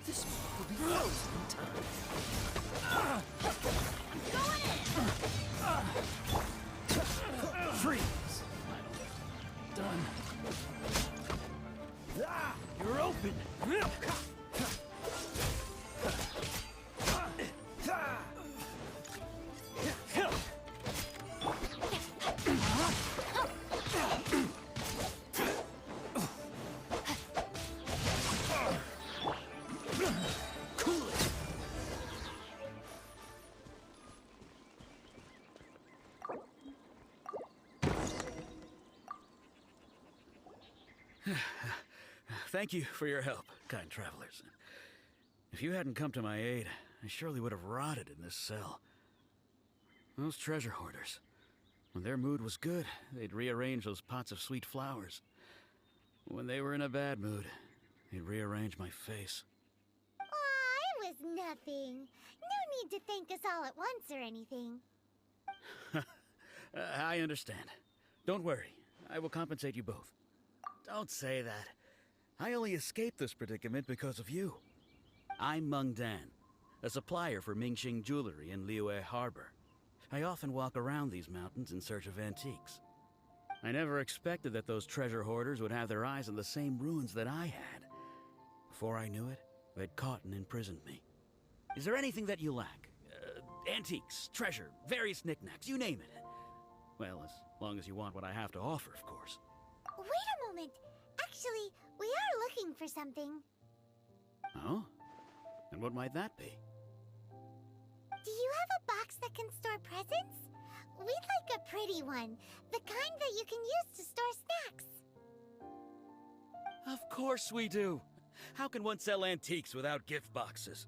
This will be closed in time. Freeze! Done. You're open! Cool it! Thank you for your help, kind travelers. If you hadn't come to my aid, I surely would have rotted in this cell. Those treasure hoarders, when their mood was good, they'd rearrange those pots of sweet flowers. When they were in a bad mood, they'd rearrange my face. Aw, it was nothing. No need to thank us all at once or anything. I understand. Don't worry, I will compensate you both. Don't say that. I only escaped this predicament because of you. I'm Meng Dan, a supplier for Mingxing jewelry in Liyue Harbor. I often walk around these mountains in search of antiques. I never expected that those treasure hoarders would have their eyes on the same ruins that I had. Before I knew it, they'd caught and imprisoned me. Is there anything that you lack? Antiques, treasure, various knickknacks, you name it. Well, as long as you want what I have to offer, of course. Wait a moment. Actually, we are looking for something. Oh? And what might that be? Do you have a box that can store presents? We'd like a pretty one. The kind that you can use to store snacks. Of course we do! How can one sell antiques without gift boxes?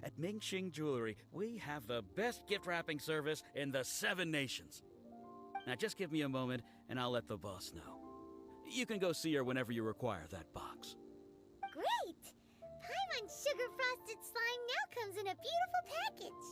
At Mingxing Jewelry, we have the best gift wrapping service in the 7 nations. Now just give me a moment, and I'll let the boss know. You can go see her whenever you require that box. Great! Paimon Sugar Frosted Slime now comes in a beautiful package.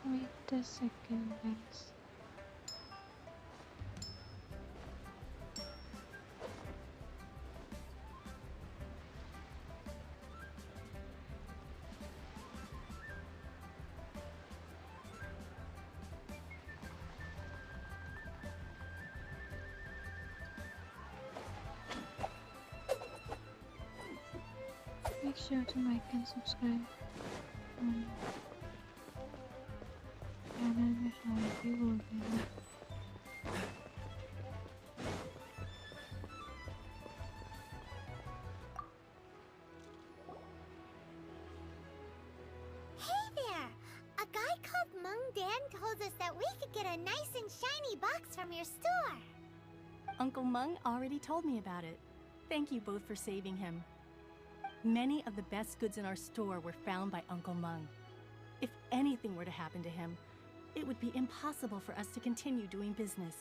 Wait a second, guys. Make sure to like and subscribe. Channel में शांति बोल रही है. Hey there! A guy called Mung Dan told us that we could get a nice and shiny box from your store. Uncle Mung already told me about it. Thank you both for saving him. Many of the best goods in our store were found by Uncle Mung. If anything were to happen to him, it would be impossible for us to continue doing business.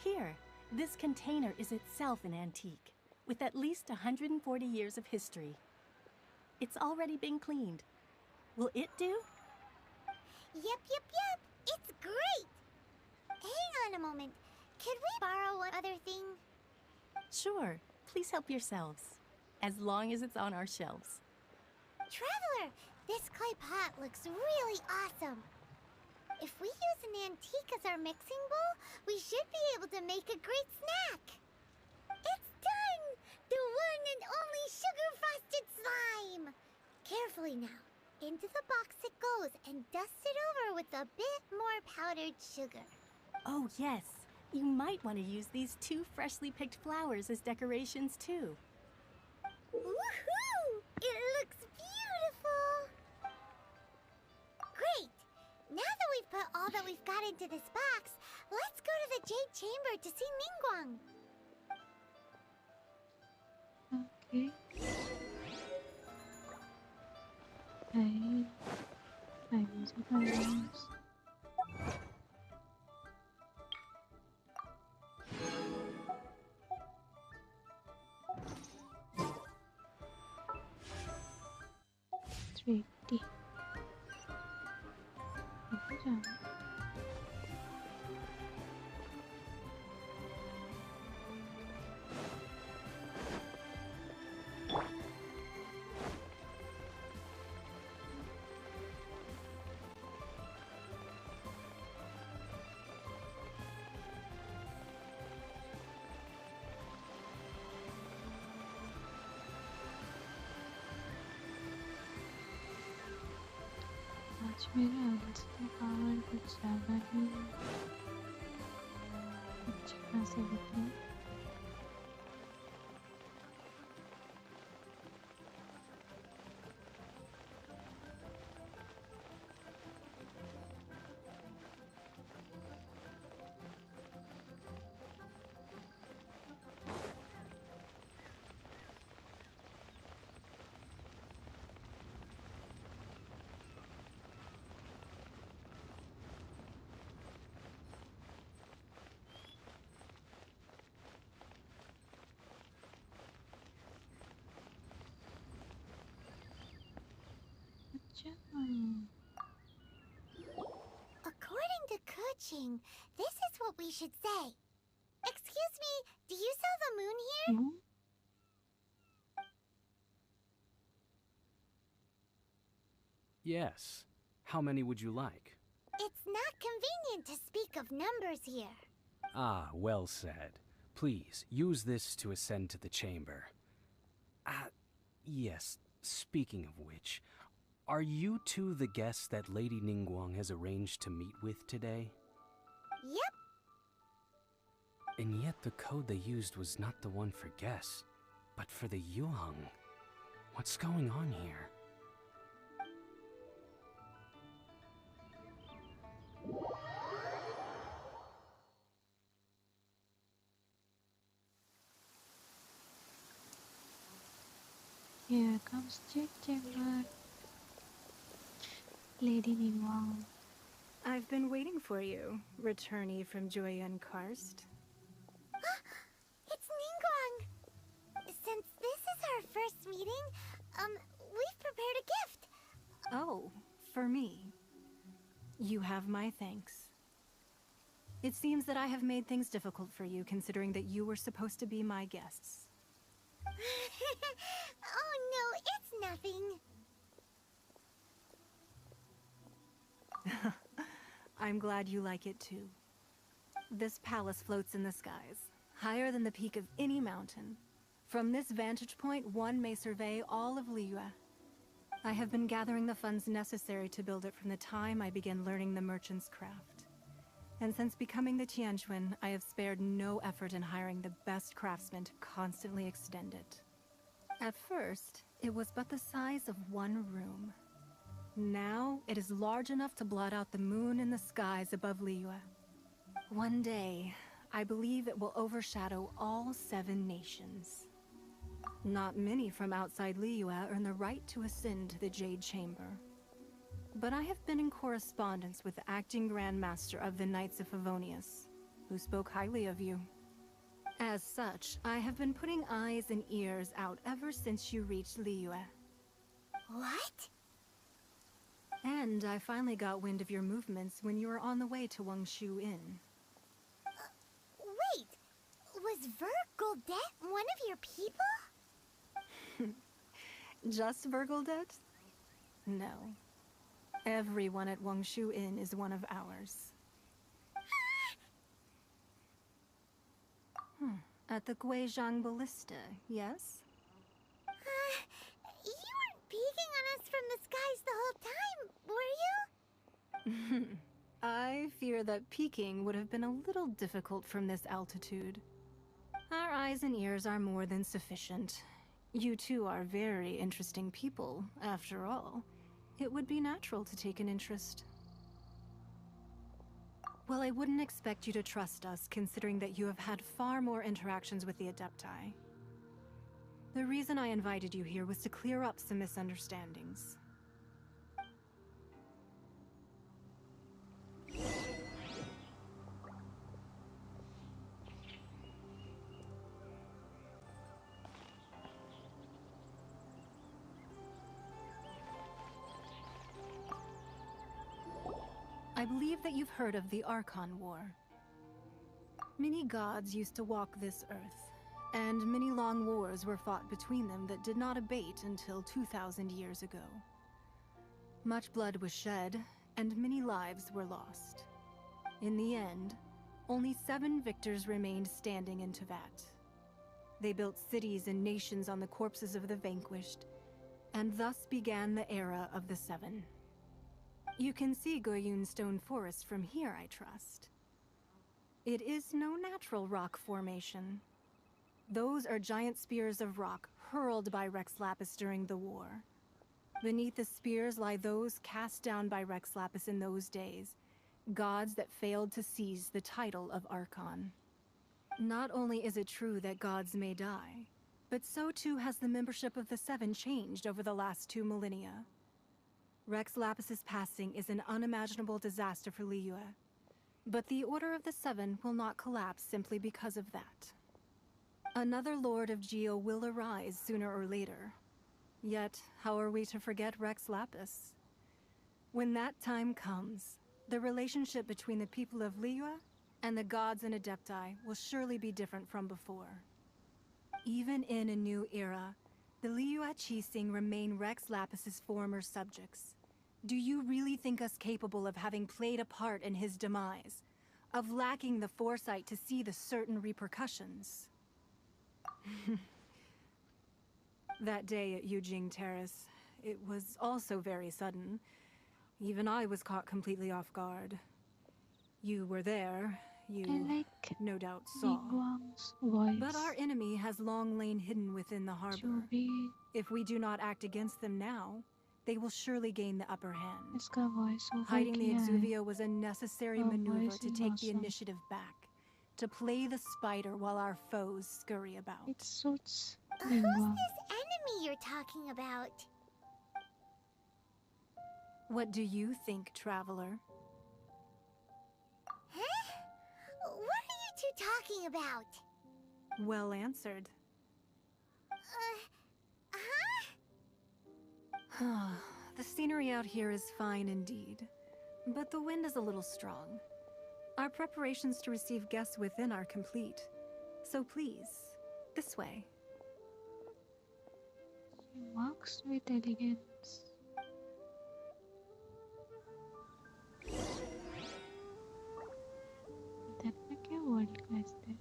Here, this container is itself an antique, with at least 140 years of history. It's already been cleaned. Will it do? Yep. It's great! Hang on a moment. Could we borrow one other thing? Sure. Please help yourselves. As long as it's on our shelves. Traveler, this clay pot looks really awesome. If we use an antique as our mixing bowl, we should be able to make a great snack. It's done! The one and only sugar-frosted slime! Carefully now. Into the box it goes and dust it over with a bit more powdered sugar. Oh, yes. You might want to use these 2 freshly picked flowers as decorations, too. Woohoo! It looks beautiful! Great! Now that we've put all that we've got into this box, let's go to the Jade Chamber to see Mingguang. Okay. I use it on names. Ready. आज मेरा अंदर power कुछ ज़्यादा ही अच्छा खासा दिख रहा है. According to Kuching, this is what we should say. Excuse me, do you sell the moon here? Yes. How many would you like? It's not convenient to speak of numbers here. Ah, well said. Please, use this to ascend to the chamber. Yes, speaking of which, are you two the guests that Lady Ningguang has arranged to meet with today? Yep. And yet the code they used was not the one for guests, but for the Yuheng. What's going on here? Here comes Jade Chamber. Lady Ningguang. I've been waiting for you, returnee from Joyun Karst. It's Ningguang! Since this is our first meeting, we've prepared a gift. Oh, for me. You have my thanks. It seems that I have made things difficult for you, considering that you were supposed to be my guests. Oh no, it's nothing. I'm glad you like it too. This palace floats in the skies, higher than the peak of any mountain. From this vantage point, one may survey all of Liyue. I have been gathering the funds necessary to build it from the time I began learning the merchant's craft. And since becoming the Tianjuan, I have spared no effort in hiring the best craftsmen to constantly extend it. At first, it was but the size of one room. Now, it is large enough to blot out the moon in the skies above Liyue. One day, I believe it will overshadow all 7 nations. Not many from outside Liyue earn the right to ascend to the Jade Chamber. But I have been in correspondence with the acting Grand Master of the Knights of Favonius, who spoke highly of you. As such, I have been putting eyes and ears out ever since you reached Liyue. What? And I finally got wind of your movements when you were on the way to Wangshu Inn. Wait! Was Vergoldet one of your people? Just Vergoldet? No. Everyone at Wangshu Inn is one of ours. At the Guizhang Ballista, yes? You weren't peeking on us from the skies the whole time, were you? I fear that peeking would have been a little difficult from this altitude. Our eyes and ears are more than sufficient. You two are very interesting people, after all. It would be natural to take an interest. Well, I wouldn't expect you to trust us, considering that you have had far more interactions with the Adepti. The reason I invited you here was to clear up some misunderstandings. I believe that you've heard of the Archon War. Many gods used to walk this earth, and many long wars were fought between them that did not abate until 2,000 years ago. Much blood was shed, and many lives were lost. In the end, only 7 victors remained standing in Tevat. They built cities and nations on the corpses of the vanquished, and thus began the era of the 7. You can see Goyun Stone Forest from here, I trust. It is no natural rock formation. Those are giant spears of rock hurled by Rex Lapis during the war. Beneath the spears lie those cast down by Rex Lapis in those days, gods that failed to seize the title of Archon. Not only is it true that gods may die, but so too has the membership of the 7 changed over the last 2 millennia. Rex Lapis's passing is an unimaginable disaster for Liyue, but the Order of the 7 will not collapse simply because of that. Another Lord of Geo will arise sooner or later. Yet, how are we to forget Rex Lapis? When that time comes, the relationship between the people of Liyue and the gods and Adepti will surely be different from before. Even in a new era, the Liyue Qixing remain Rex Lapis's former subjects. Do you really think us capable of having played a part in his demise? Of lacking the foresight to see the certain repercussions? That day at Yujing Terrace, it was also very sudden. Even I was caught completely off guard. You were there. You no doubt saw. Ningguang's voice. But our enemy has long lain hidden within the harbor. If we do not act against them now, they will surely gain the upper hand. Hiding the Exuvia was a necessary maneuver to take the initiative back. To play the spider while our foes scurry about. It suits Who's this enemy you're talking about? What do you think, Traveler? Huh? What are you two talking about? Well answered. The scenery out here is fine indeed, but the wind is a little strong. Our preparations to receive guests within are complete, so please, this way. She walks with elegance. देखने क्या world class थे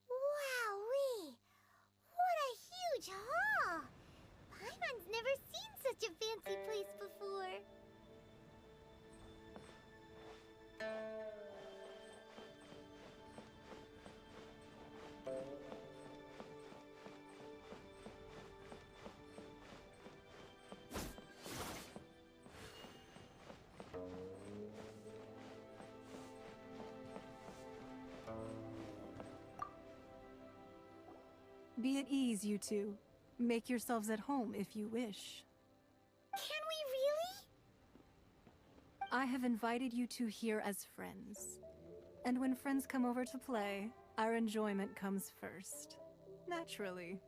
Wowee! What a huge hall! Paimon's never seen such a fancy place before. Be at ease, you two. Make yourselves at home if you wish. Can we really? I have invited you two here as friends. And when friends come over to play, our enjoyment comes first. Naturally.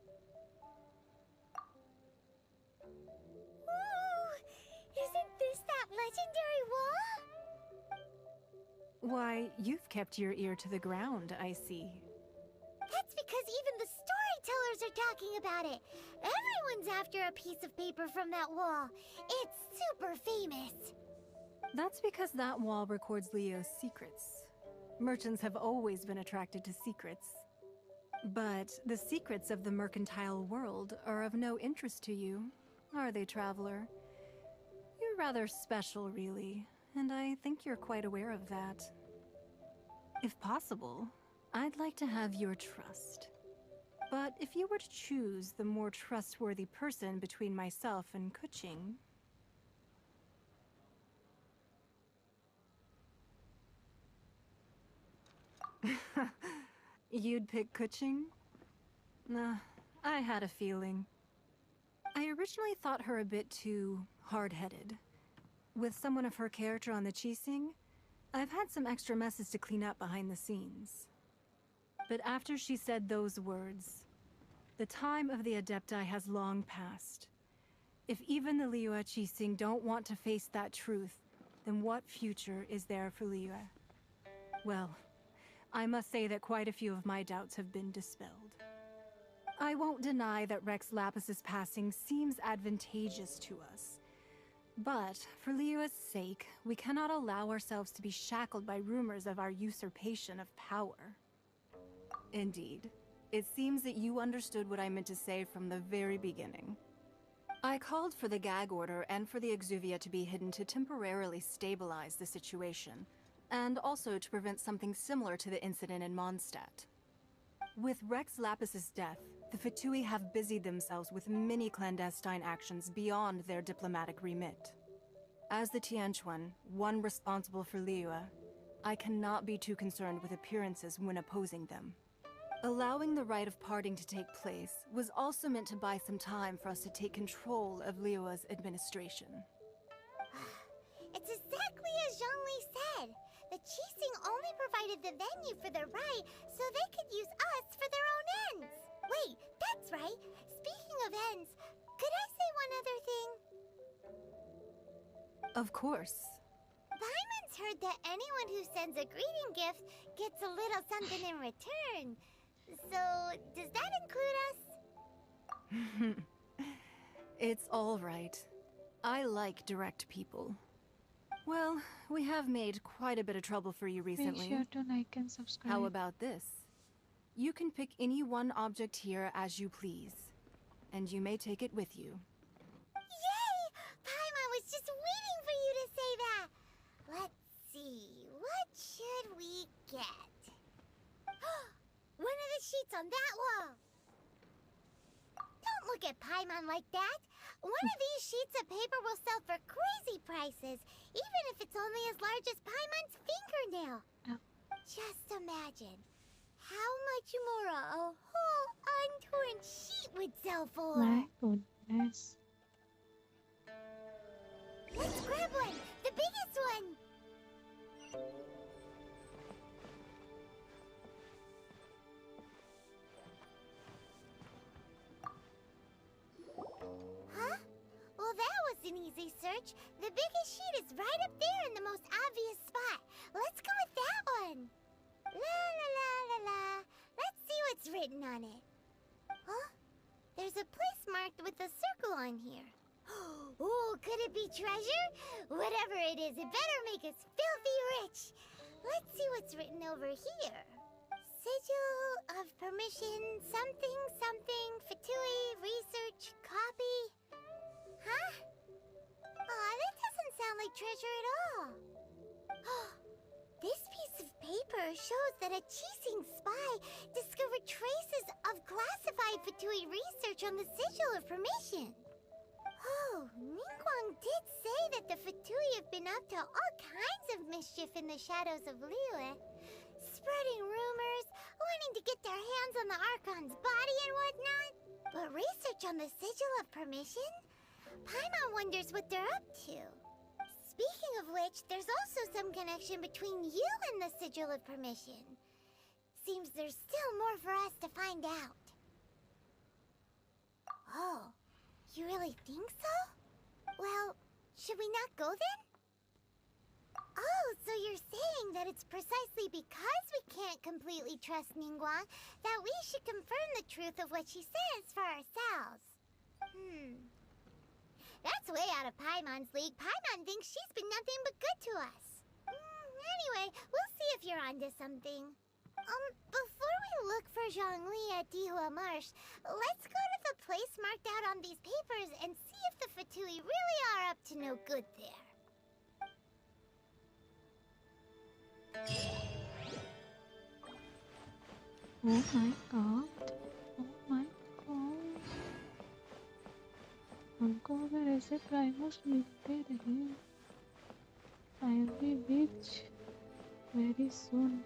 Ooh! Isn't this that legendary wall? Why, you've kept your ear to the ground, I see. That's because even the storytellers are talking about it. Everyone's after a piece of paper from that wall. It's super famous. That's because that wall records Leo's secrets. Merchants have always been attracted to secrets. But the secrets of the mercantile world are of no interest to you, are they, Traveler? You're rather special, really, and I think you're quite aware of that. If possible, I'd like to have your trust. But if you were to choose the more trustworthy person between myself and Keqing... You'd pick Keqing? Nah, I had a feeling. I originally thought her a bit too hard-headed. With someone of her character on the Qixing, I've had some extra messes to clean up behind the scenes. But after she said those words, the time of the Adepti has long passed. If even the Liyue Qixing don't want to face that truth, then what future is there for Liyue? Well, I must say that quite a few of my doubts have been dispelled. I won't deny that Rex Lapis's passing seems advantageous to us. But, for Liyue's sake, we cannot allow ourselves to be shackled by rumors of our usurpation of power. Indeed. It seems that you understood what I meant to say from the very beginning. I called for the gag order and for the Exuvia to be hidden to temporarily stabilize the situation, and also to prevent something similar to the incident in Mondstadt. With Rex Lapis's death, the Fatui have busied themselves with many clandestine actions beyond their diplomatic remit. As the Tianquan, one responsible for Liyue, I cannot be too concerned with appearances when opposing them. Allowing the rite of parting to take place was also meant to buy some time for us to take control of Liyue's administration. It's exactly as Zhongli said. The Qixing only provided the venue for their rite so they could use us for their own ends. Wait, that's right. Speaking of ends, could I say one other thing? Of course. Paimon's heard that anyone who sends a greeting gift gets a little something in return. So, does that include us? It's all right. I like direct people. Well, we have made quite a bit of trouble for you recently. Make sure to like and subscribe. How about this? You can pick any one object here as you please, and you may take it with you. Yay! Paimon was just waiting for you to say that. Let's see, what should we get? One of the sheets on that wall. Don't look at Paimon like that. One of these sheets of paper will sell for crazy prices, even if it's only as large as Paimon's fingernail. Oh. Just imagine how much more a whole untorn sheet would sell for. My goodness. Let's grab one, the biggest one. Huh? Well, that was an easy search. The biggest sheet is right up there in the most obvious spot. Let's go with that one. La la la la la. Let's see what's written on it. Huh? There's a place marked with a circle on here. Oh, could it be treasure? Whatever it is, it better make us filthy rich. Let's see what's written over here. Sigil of permission, something, something, Fatui, research, copy. Huh? Aw, that doesn't sound like treasure at all. This piece of paper shows that a Qixing spy discovered traces of classified Fatui research on the Sigil of Permission. Oh, Ningguang did say that the Fatui have been up to all kinds of mischief in the shadows of Liyue. Spreading rumors, wanting to get their hands on the Archon's body and whatnot. But research on the Sigil of Permission? Paimon wonders what they're up to. Speaking of which, there's also some connection between you and the Sigil of Permission. Seems there's still more for us to find out. Oh, you really think so? Well, should we not go then? Oh, so you're saying that it's precisely because we can't completely trust Ningguang that we should confirm the truth of what she says for ourselves. That's way out of Paimon's league. Paimon thinks she's been nothing but good to us. Anyway, we'll see if you're onto something. Before we look for Zhongli at Dihua Marsh, let's go to the place marked out on these papers and see if the Fatui really are up to no good there. Oh my god. Oh my god. हमको अगर ऐसे primers मिलते रहे, I will be rich very soon.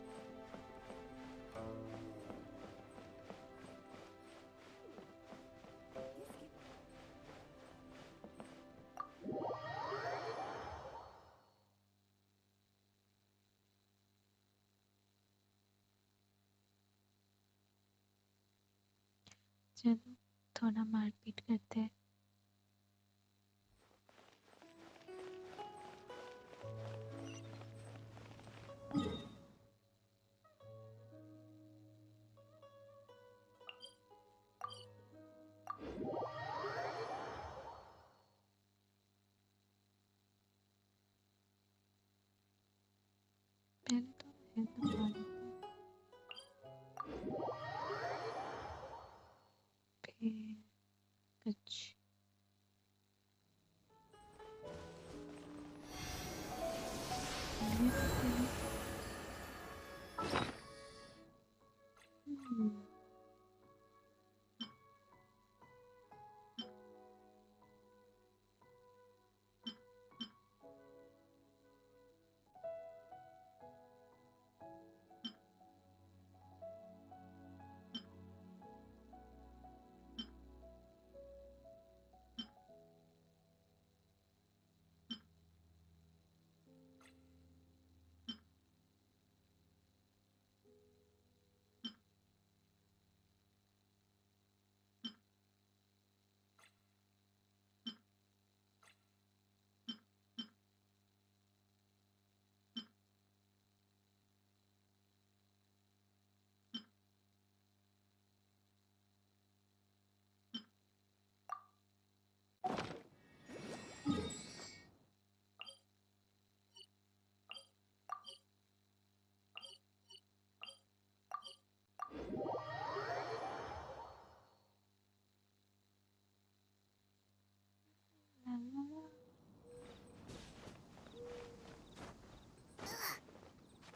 चलो थोड़ा मारपीट करते हैं. पहले तो हेल्थ बढ़ा लेते हैं. फिर कुछ ये लेते हैं.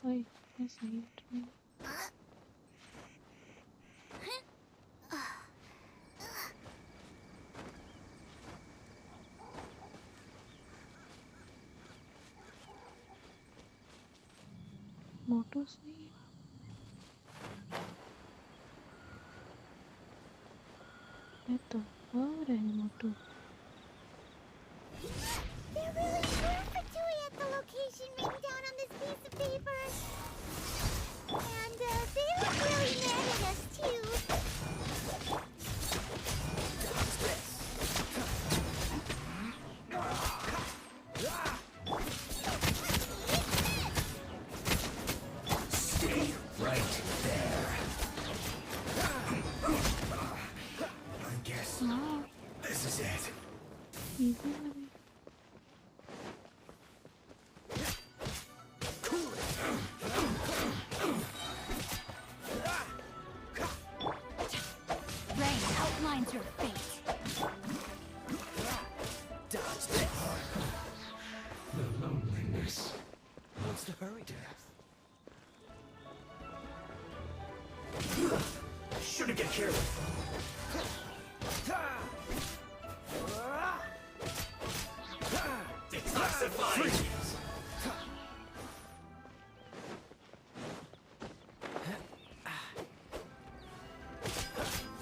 ओए मैं सही उठ रही हूँ। मोटो सही है तो और है मोटो। There really were Fatui at the location written down on this piece of paper. And they look really mad at us too. Stay right there. I guess this is it. Easy वाली। Rain outlines your fate. Dodge this. The loneliness. What's the hurry to Shouldn't get careless. Detoxify.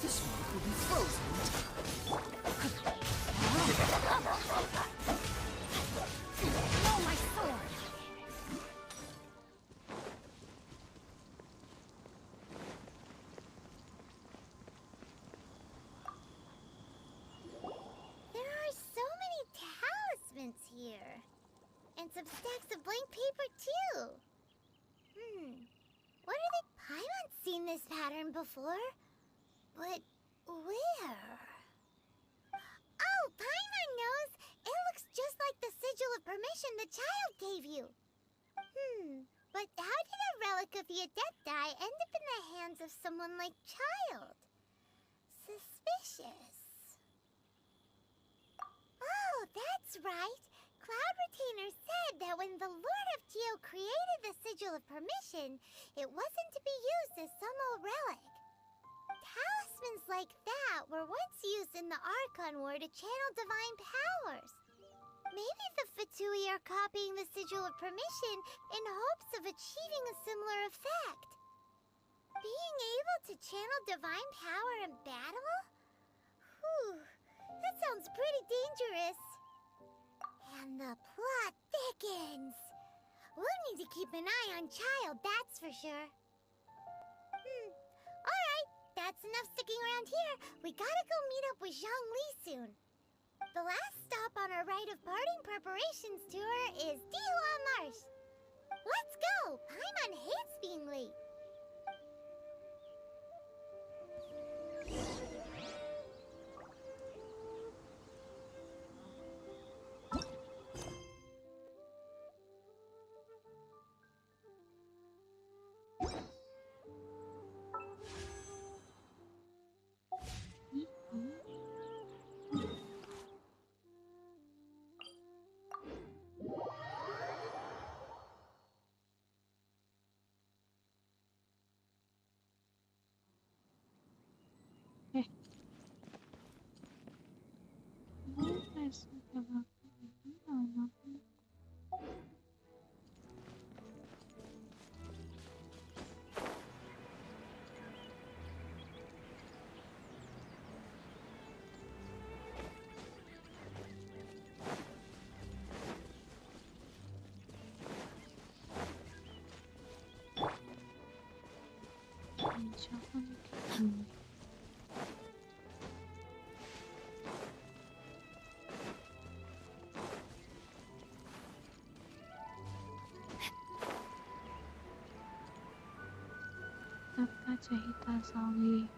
This one will be frozen in time. Oh, my sword! There are so many talismans here. And some stacks of blank paper too. What are they? Paimon's seen this pattern before. But where? Oh, Paimon knows! It looks just like the sigil of permission the child gave you. But how did a relic of your death die end up in the hands of someone like Child? Suspicious. Oh, that's right. Cloud Retainer said that when the Lord of Geo created the Sigil of Permission, it wasn't to be used as some old relic. Talismans like that were once used in the Archon War to channel divine powers. Maybe the Fatui are copying the Sigil of Permission in hopes of achieving a similar effect. Being able to channel divine power in battle? Whew, that sounds pretty dangerous. And the plot thickens. We'll need to keep an eye on Child, that's for sure. Alright, that's enough sticking around here. We gotta go meet up with Zhongli soon. The last stop on our rite of parting preparations tour is Dihua Marsh. Let's go! Paimon hates being late. ऐसे लगा आना। आपका चाहिए Zhongli.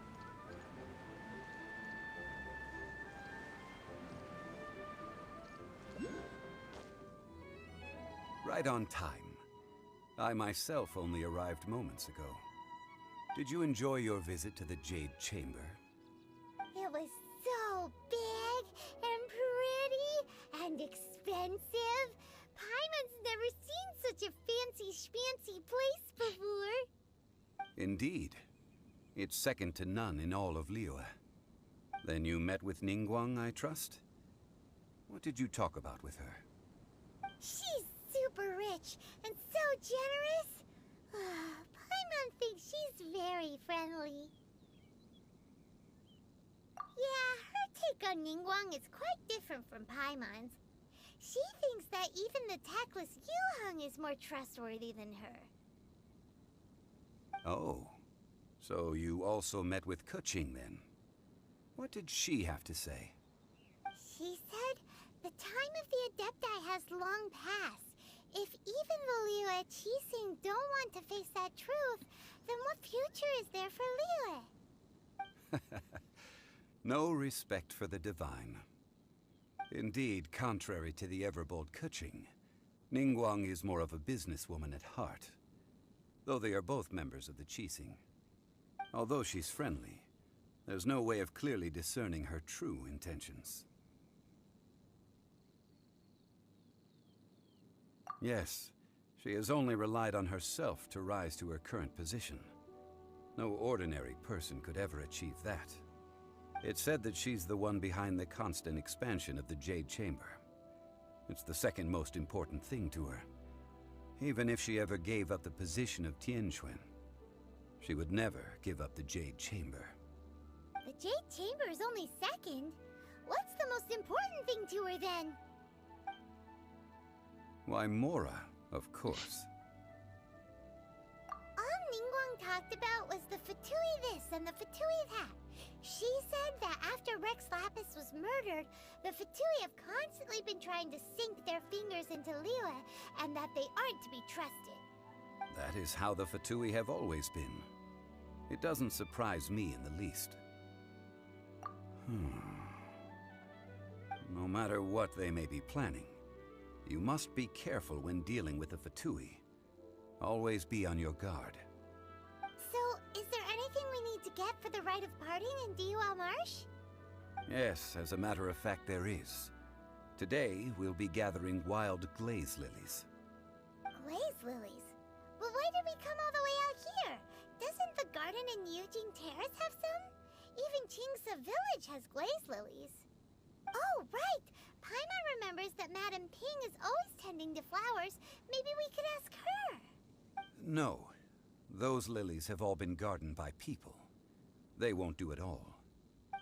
Right on time. I myself only arrived moments ago. Did you enjoy your visit to the Jade Chamber? It was so big and pretty and expensive. Paimon's never seen such a fancy schmancy place before. Indeed. It's second to none in all of Liyue. Then you met with Ningguang, I trust? What did you talk about with her? She's super rich and so generous. Paimon thinks she's very friendly. Yeah, her take on Ningguang is quite different from Paimon's. She thinks that even the tactless Yuheng is more trustworthy than her. Oh, so you also met with Keqing then? What did she have to say? She said the time of the Adepti has long passed. If even the Liyue Qixing don't want to face that truth, then what future is there for Liyue? No respect for the divine. Indeed, contrary to the ever-bold Keqing, Ningguang is more of a businesswoman at heart, though they are both members of the Qixing. Although she's friendly, there's no way of clearly discerning her true intentions. Yes, she has only relied on herself to rise to her current position. No ordinary person could ever achieve that. It's said that she's the one behind the constant expansion of the Jade Chamber. It's the second most important thing to her. Even if she ever gave up the position of Tianquan, she would never give up the Jade Chamber. The Jade Chamber is only second. What's the most important thing to her then? Why, Mora, of course. All Ningguang talked about was the Fatui this and the Fatui that. She said that after Rex Lapis was murdered, the Fatui have constantly been trying to sink their fingers into Liyue, and that they aren't to be trusted. That is how the Fatui have always been. It doesn't surprise me in the least. No matter what they may be planning, you must be careful when dealing with the Fatui. Always be on your guard. So, is there anything we need to get for the rite of parting in Dihua Marsh? Yes, as a matter of fact, there is. Today, we'll be gathering wild glaze lilies. Glaze lilies? But why did we come all the way out here? Doesn't the garden in Yujing Terrace have some? Even Qingse Village has glaze lilies. Oh, right! Paimon remembers that Madame Ping is always tending to flowers. Maybe we could ask her. No. Those lilies have all been gardened by people. They won't do it all.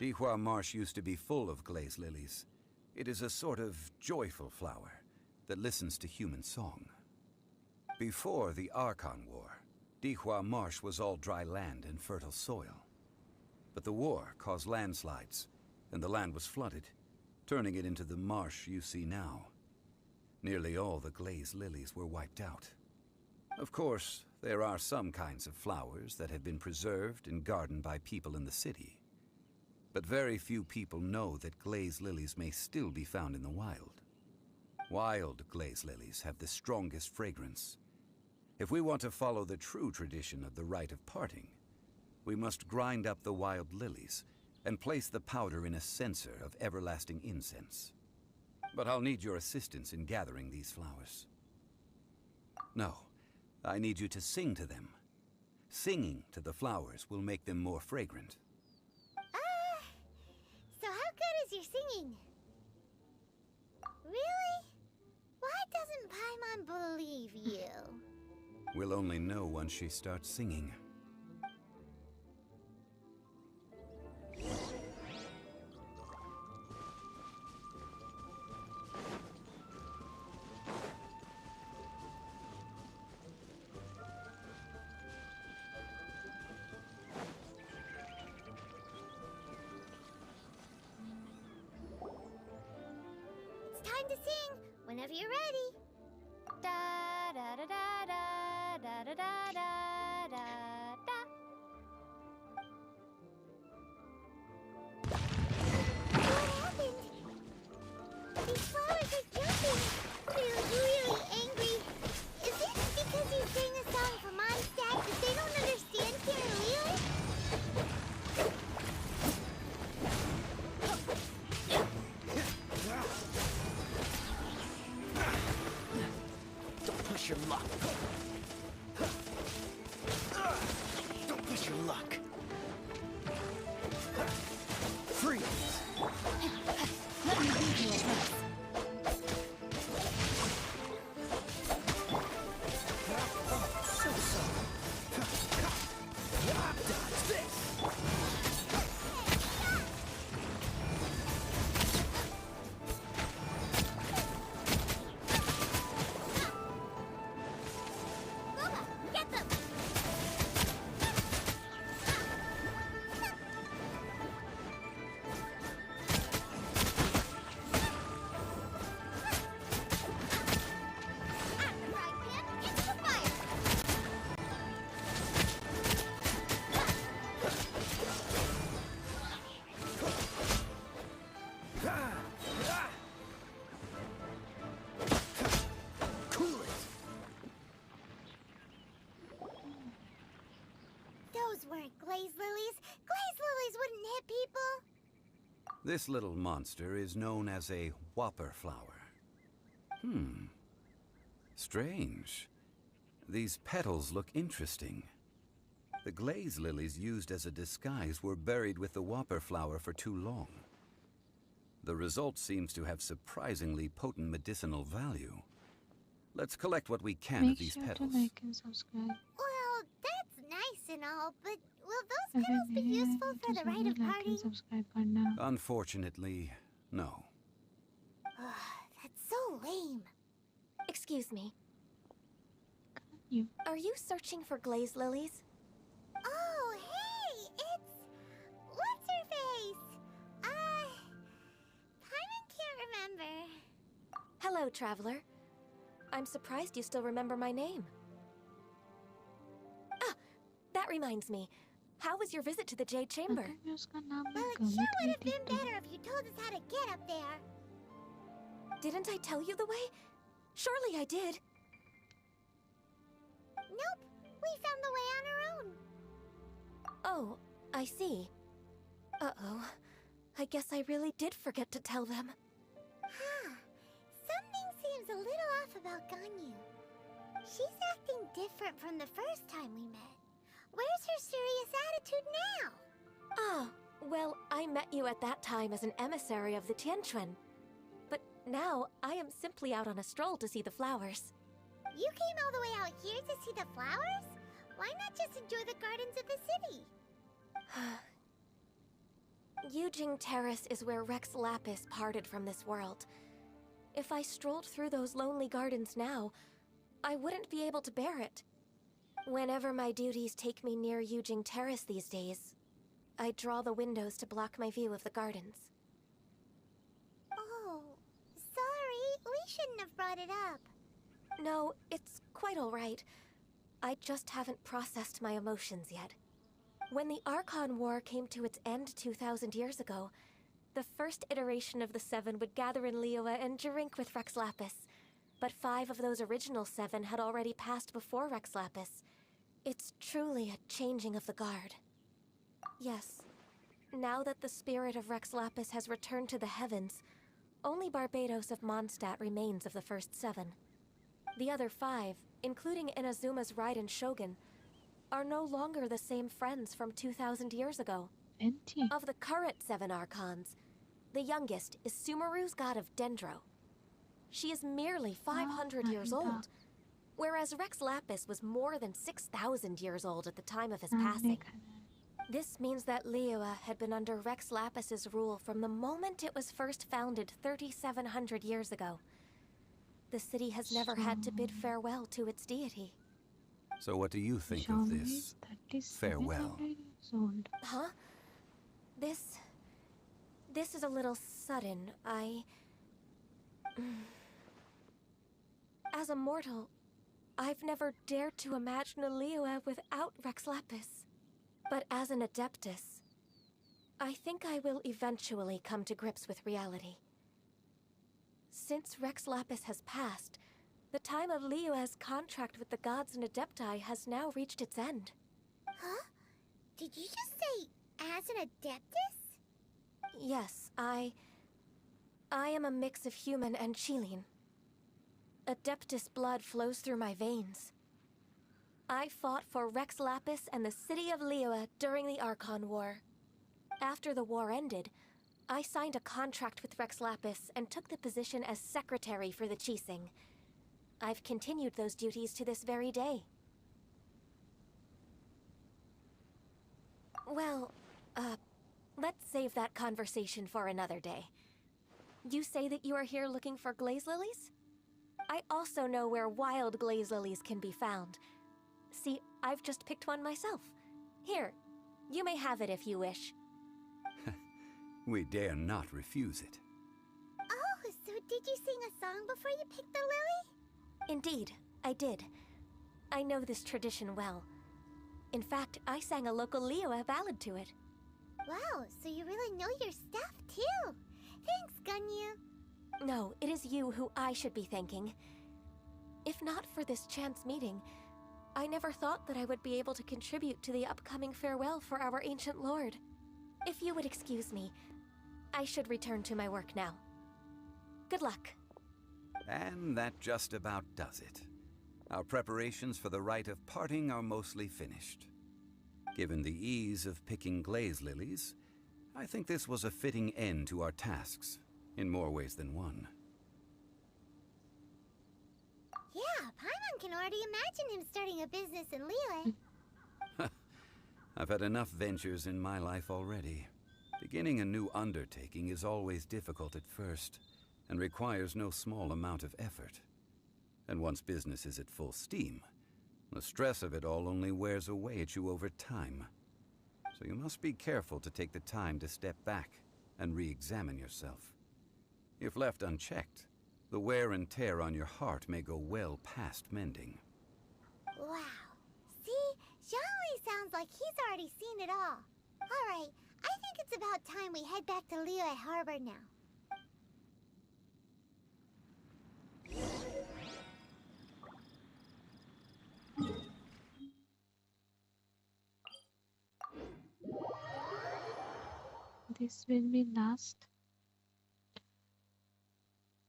Dihua Marsh used to be full of glaze lilies. It is a sort of joyful flower that listens to human song. Before the Archon War, Dihua Marsh was all dry land and fertile soil. But the war caused landslides, and the land was flooded, turning it into the marsh you see now. Nearly all the glaze lilies were wiped out. Of course, there are some kinds of flowers that have been preserved and gardened by people in the city. But very few people know that glaze lilies may still be found in the wild. Wild glaze lilies have the strongest fragrance. If we want to follow the true tradition of the rite of parting, we must grind up the wild lilies and place the powder in a censer of everlasting incense. But I'll need your assistance in gathering these flowers. No, I need you to sing to them. Singing to the flowers will make them more fragrant. So how good is your singing? Really? Why doesn't Paimon believe you? We'll only know once she starts singing. It's time to sing, whenever you're ready. Da da da da da da da da da da da. What happened? These flowers are jumping. They're really angry. Is it because you sang a song for Mondstadt that they don't understand here in Liyue? Don't push push your luck. Don't push your luck. Freeze! Let me lead you a bit. So. Dodge this! Get them! Those weren't glaze lilies. Glaze lilies wouldn't hit people. This little monster is known as a whopper flower. Strange. These petals look interesting. The glaze lilies used as a disguise were buried with the whopper flower for too long. The result seems to have surprisingly potent medicinal value. Let's collect what we can of Make these sure petals. to like and subscribe. Well, that's nice and all, but will those petals be useful for the rite of like parting? and subscribe for now. Unfortunately, no. That's so lame. Excuse me. You. Are you searching for glaze lilies? Oh, hey, it's... What's her face? Paimon can't remember. Hello, traveler. I'm surprised you still remember my name. Ah, that reminds me. How was your visit to the Jade Chamber? Well, it sure would have been better if you told us how to get up there. Didn't I tell you the way? Surely I did. Nope, we found the way on our own. Oh, I see. Uh-oh. I guess I really did forget to tell them. Huh. Something seems a little off about Ganyu. She's acting different from the first time we met. Where's her serious attitude now? Ah, well, I met you at that time as an emissary of the Tianquan. But now, I am simply out on a stroll to see the flowers. You came all the way out here to see the flowers? Why not just enjoy the gardens of the city? Yujing Terrace is where Rex Lapis parted from this world. If I strolled through those lonely gardens now, I wouldn't be able to bear it. Whenever my duties take me near Yujing Terrace these days, I draw the windows to block my view of the gardens. Oh, sorry. We shouldn't have brought it up. No, it's quite all right. I just haven't processed my emotions yet. When the Archon War came to its end 2,000 years ago, the first iteration of the Seven would gather in Liyue and drink with Rex Lapis. But 5 of those original 7 had already passed before Rex Lapis. It's truly a changing of the guard. Yes, now that the spirit of Rex Lapis has returned to the heavens, only Barbados of Mondstadt remains of the first 7. The other 5, including Inazuma's Raiden Shogun, are no longer the same friends from 2,000 years ago. Of the current 7 Archons, the youngest is Sumeru's god of Dendro. She is merely 500 years old, whereas Rex Lapis was more than 6,000 years old at the time of his passing. This means that Liyue had been under Rex Lapis's rule from the moment it was first founded 3,700 years ago. The city has never had to bid farewell to its deity. So what do you think of this farewell? Huh? This is a little sudden. As a mortal, I've never dared to imagine a Liyue without Rex Lapis. But as an Adeptus, I think I will eventually come to grips with reality. Since Rex Lapis has passed, the time of Liyue's contract with the gods and Adepti has now reached its end. Huh? Did you just say, as an Adeptus? Yes, I am a mix of human and Chilean. Adeptus blood flows through my veins. I fought for Rex Lapis and the city of Liyue during the Archon War. After the war ended, I signed a contract with Rex Lapis and took the position as secretary for the Qixing. I've continued those duties to this very day. Well, let's save that conversation for another day. You say that you are here looking for glaze lilies? I also know where wild glaze lilies can be found. See, I've just picked one myself. Here, you may have it if you wish. We dare not refuse it. Oh, so did you sing a song before you picked the lily? Indeed, I did. I know this tradition well. In fact, I sang a local Liyue ballad to it. Wow, so you really know your stuff, too. Thanks, Gunyu. No, it is you who I should be thanking. If not for this chance meeting, I never thought that I would be able to contribute to the upcoming farewell for our ancient lord. If you would excuse me, I should return to my work now. Good luck. And that just about does it. Our preparations for the rite of parting are mostly finished. Given the ease of picking glaze lilies, I think this was a fitting end to our tasks, in more ways than one. Yeah, Paimon can already imagine him starting a business in Liyue. I've had enough ventures in my life already. Beginning a new undertaking is always difficult at first, and requires no small amount of effort. And once business is at full steam, the stress of it all only wears away at you over time. So you must be careful to take the time to step back and re-examine yourself. If left unchecked, the wear and tear on your heart may go well past mending. Wow. See? Zhongli sounds like he's already seen it all. Alright, I think it's about time we head back to Liyue Harbor now. This will be last.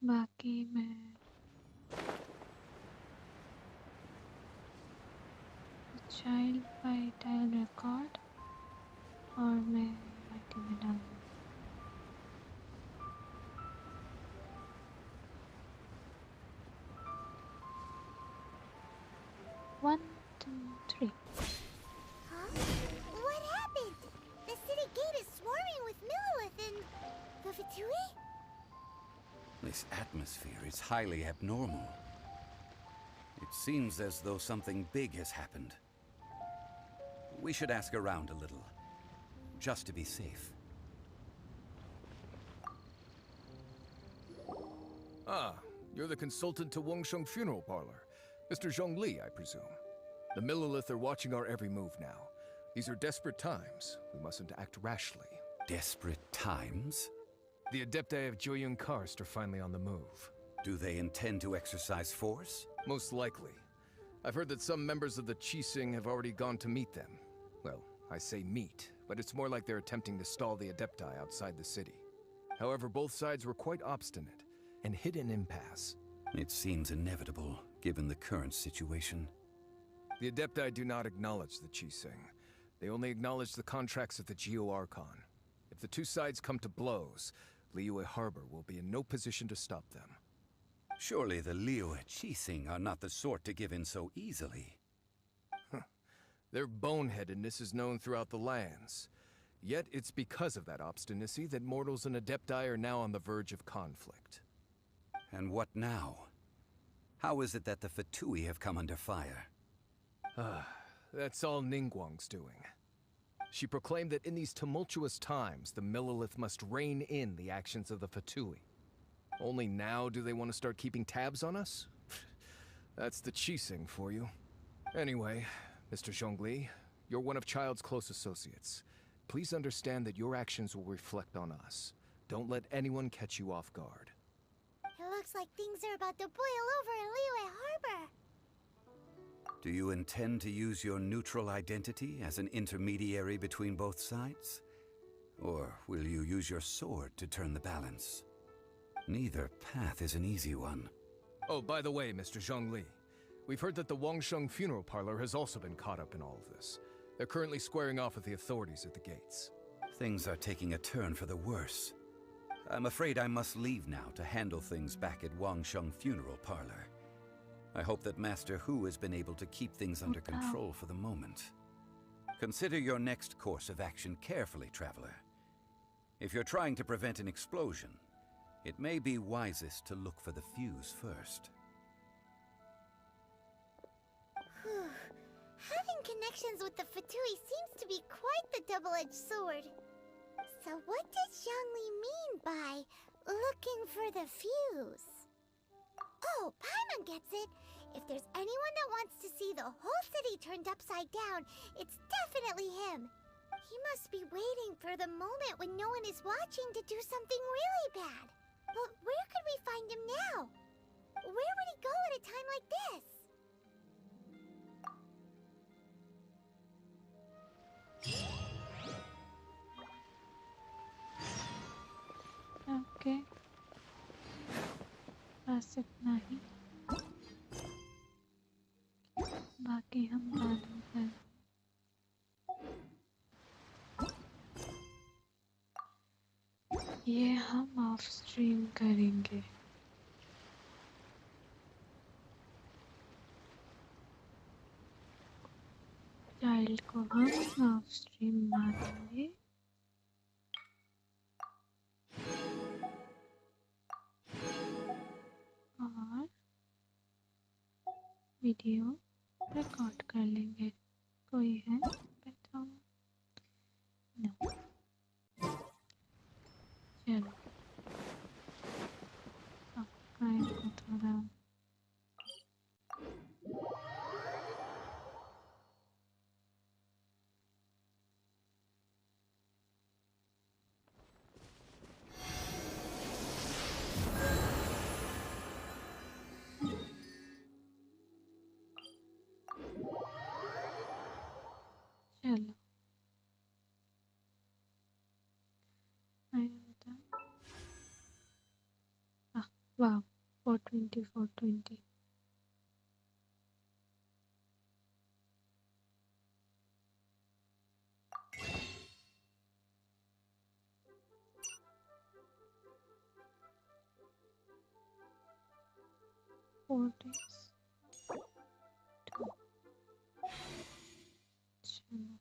बाकी मैं child by tile record और मैं IT में डालूँ. One, two, three. Huh? What happened? The city gate is swarming with Millilith and the Fatui? This atmosphere is highly abnormal. It seems as though something big has happened. We should ask around a little, just to be safe. Ah, you're the consultant to Wengsheng Funeral Parlor. Mr. Zhongli, I presume. The Millilith are watching our every move now. These are desperate times. We mustn't act rashly. Desperate times? The Adepti of Joyun Karst are finally on the move. Do they intend to exercise force? Most likely. I've heard that some members of the Qixing have already gone to meet them. Well, I say meet, but it's more like they're attempting to stall the Adepti outside the city. However, both sides were quite obstinate and hit an impasse. It seems inevitable, given the current situation. The Adepti do not acknowledge the Qixing. They only acknowledge the contracts of the Geo-Archon. If the two sides come to blows, Liyue Harbor will be in no position to stop them. Surely the Liyue Qixing are not the sort to give in so easily. Their boneheadedness is known throughout the lands. Yet it's because of that obstinacy that mortals and Adepti are now on the verge of conflict. And what now? How is it that the Fatui have come under fire? That's all Ningguang's doing. She proclaimed that in these tumultuous times, the Millilith must rein in the actions of the Fatui. Only now do they want to start keeping tabs on us? That's the Qixing for you. Anyway, Mr. Zhongli, you're one of Child's close associates. Please understand that your actions will reflect on us. Don't let anyone catch you off guard. It looks like things are about to boil over in Liyue Harbor. Do you intend to use your neutral identity as an intermediary between both sides? Or will you use your sword to turn the balance? Neither path is an easy one. Oh, by the way, Mr. Zhongli, we've heard that the Wangsheng funeral parlor has also been caught up in all of this. They're currently squaring off with the authorities at the gates. Things are taking a turn for the worse. I'm afraid I must leave now to handle things back at Wangsheng funeral parlor. I hope that Master Hu has been able to keep things under control for the moment. Consider your next course of action carefully, traveler. If you're trying to prevent an explosion, it may be wisest to look for the fuse first. Having connections with the Fatui seems to be quite the double-edged sword. So what does Zhongli mean by looking for the fuse? Oh, Paimon gets it. If there's anyone that wants to see the whole city turned upside down, it's definitely him. He must be waiting for the moment when no one is watching to do something really bad. But where could we find him now? Where would he go at a time like this? Okay बस इतना ही बाकी हम बाद में करें ये हम of stream करेंगे चाइल्ड को हम ऑफ स्ट्रीम मारेंगे और वीडियो रिकॉर्ड कर लेंगे कोई है बताओ नो चलो सब्सक्राइब को थोड़ा चलो I am done. Wow, 420, 420. Four days. Two.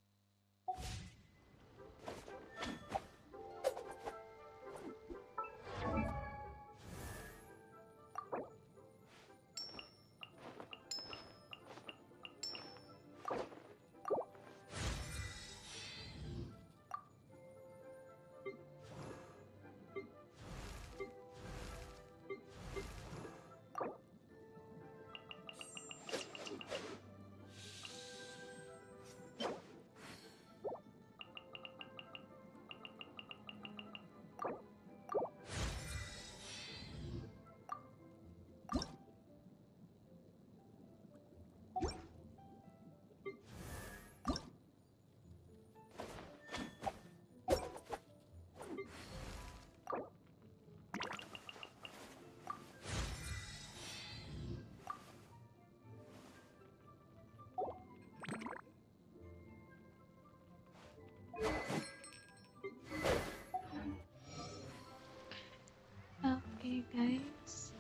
चलो Okay guys,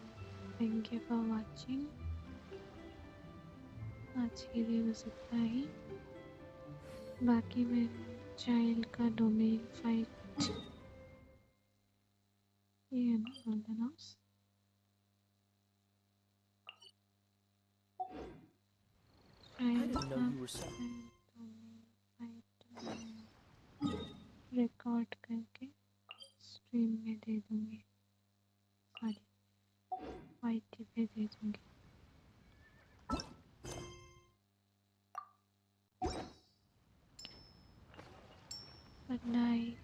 thank you for watching. आज के लिए बस इतना ही बाकी मैं चाइल्ड का डोमेन फाइट ये है ना गोल्डन हाउस चाइल्ड का डोमेन फाइट रिकॉर्ड करके स्ट्रीम में दे दूंगी सॉरी वाईटी पे दे दूंगी Good night.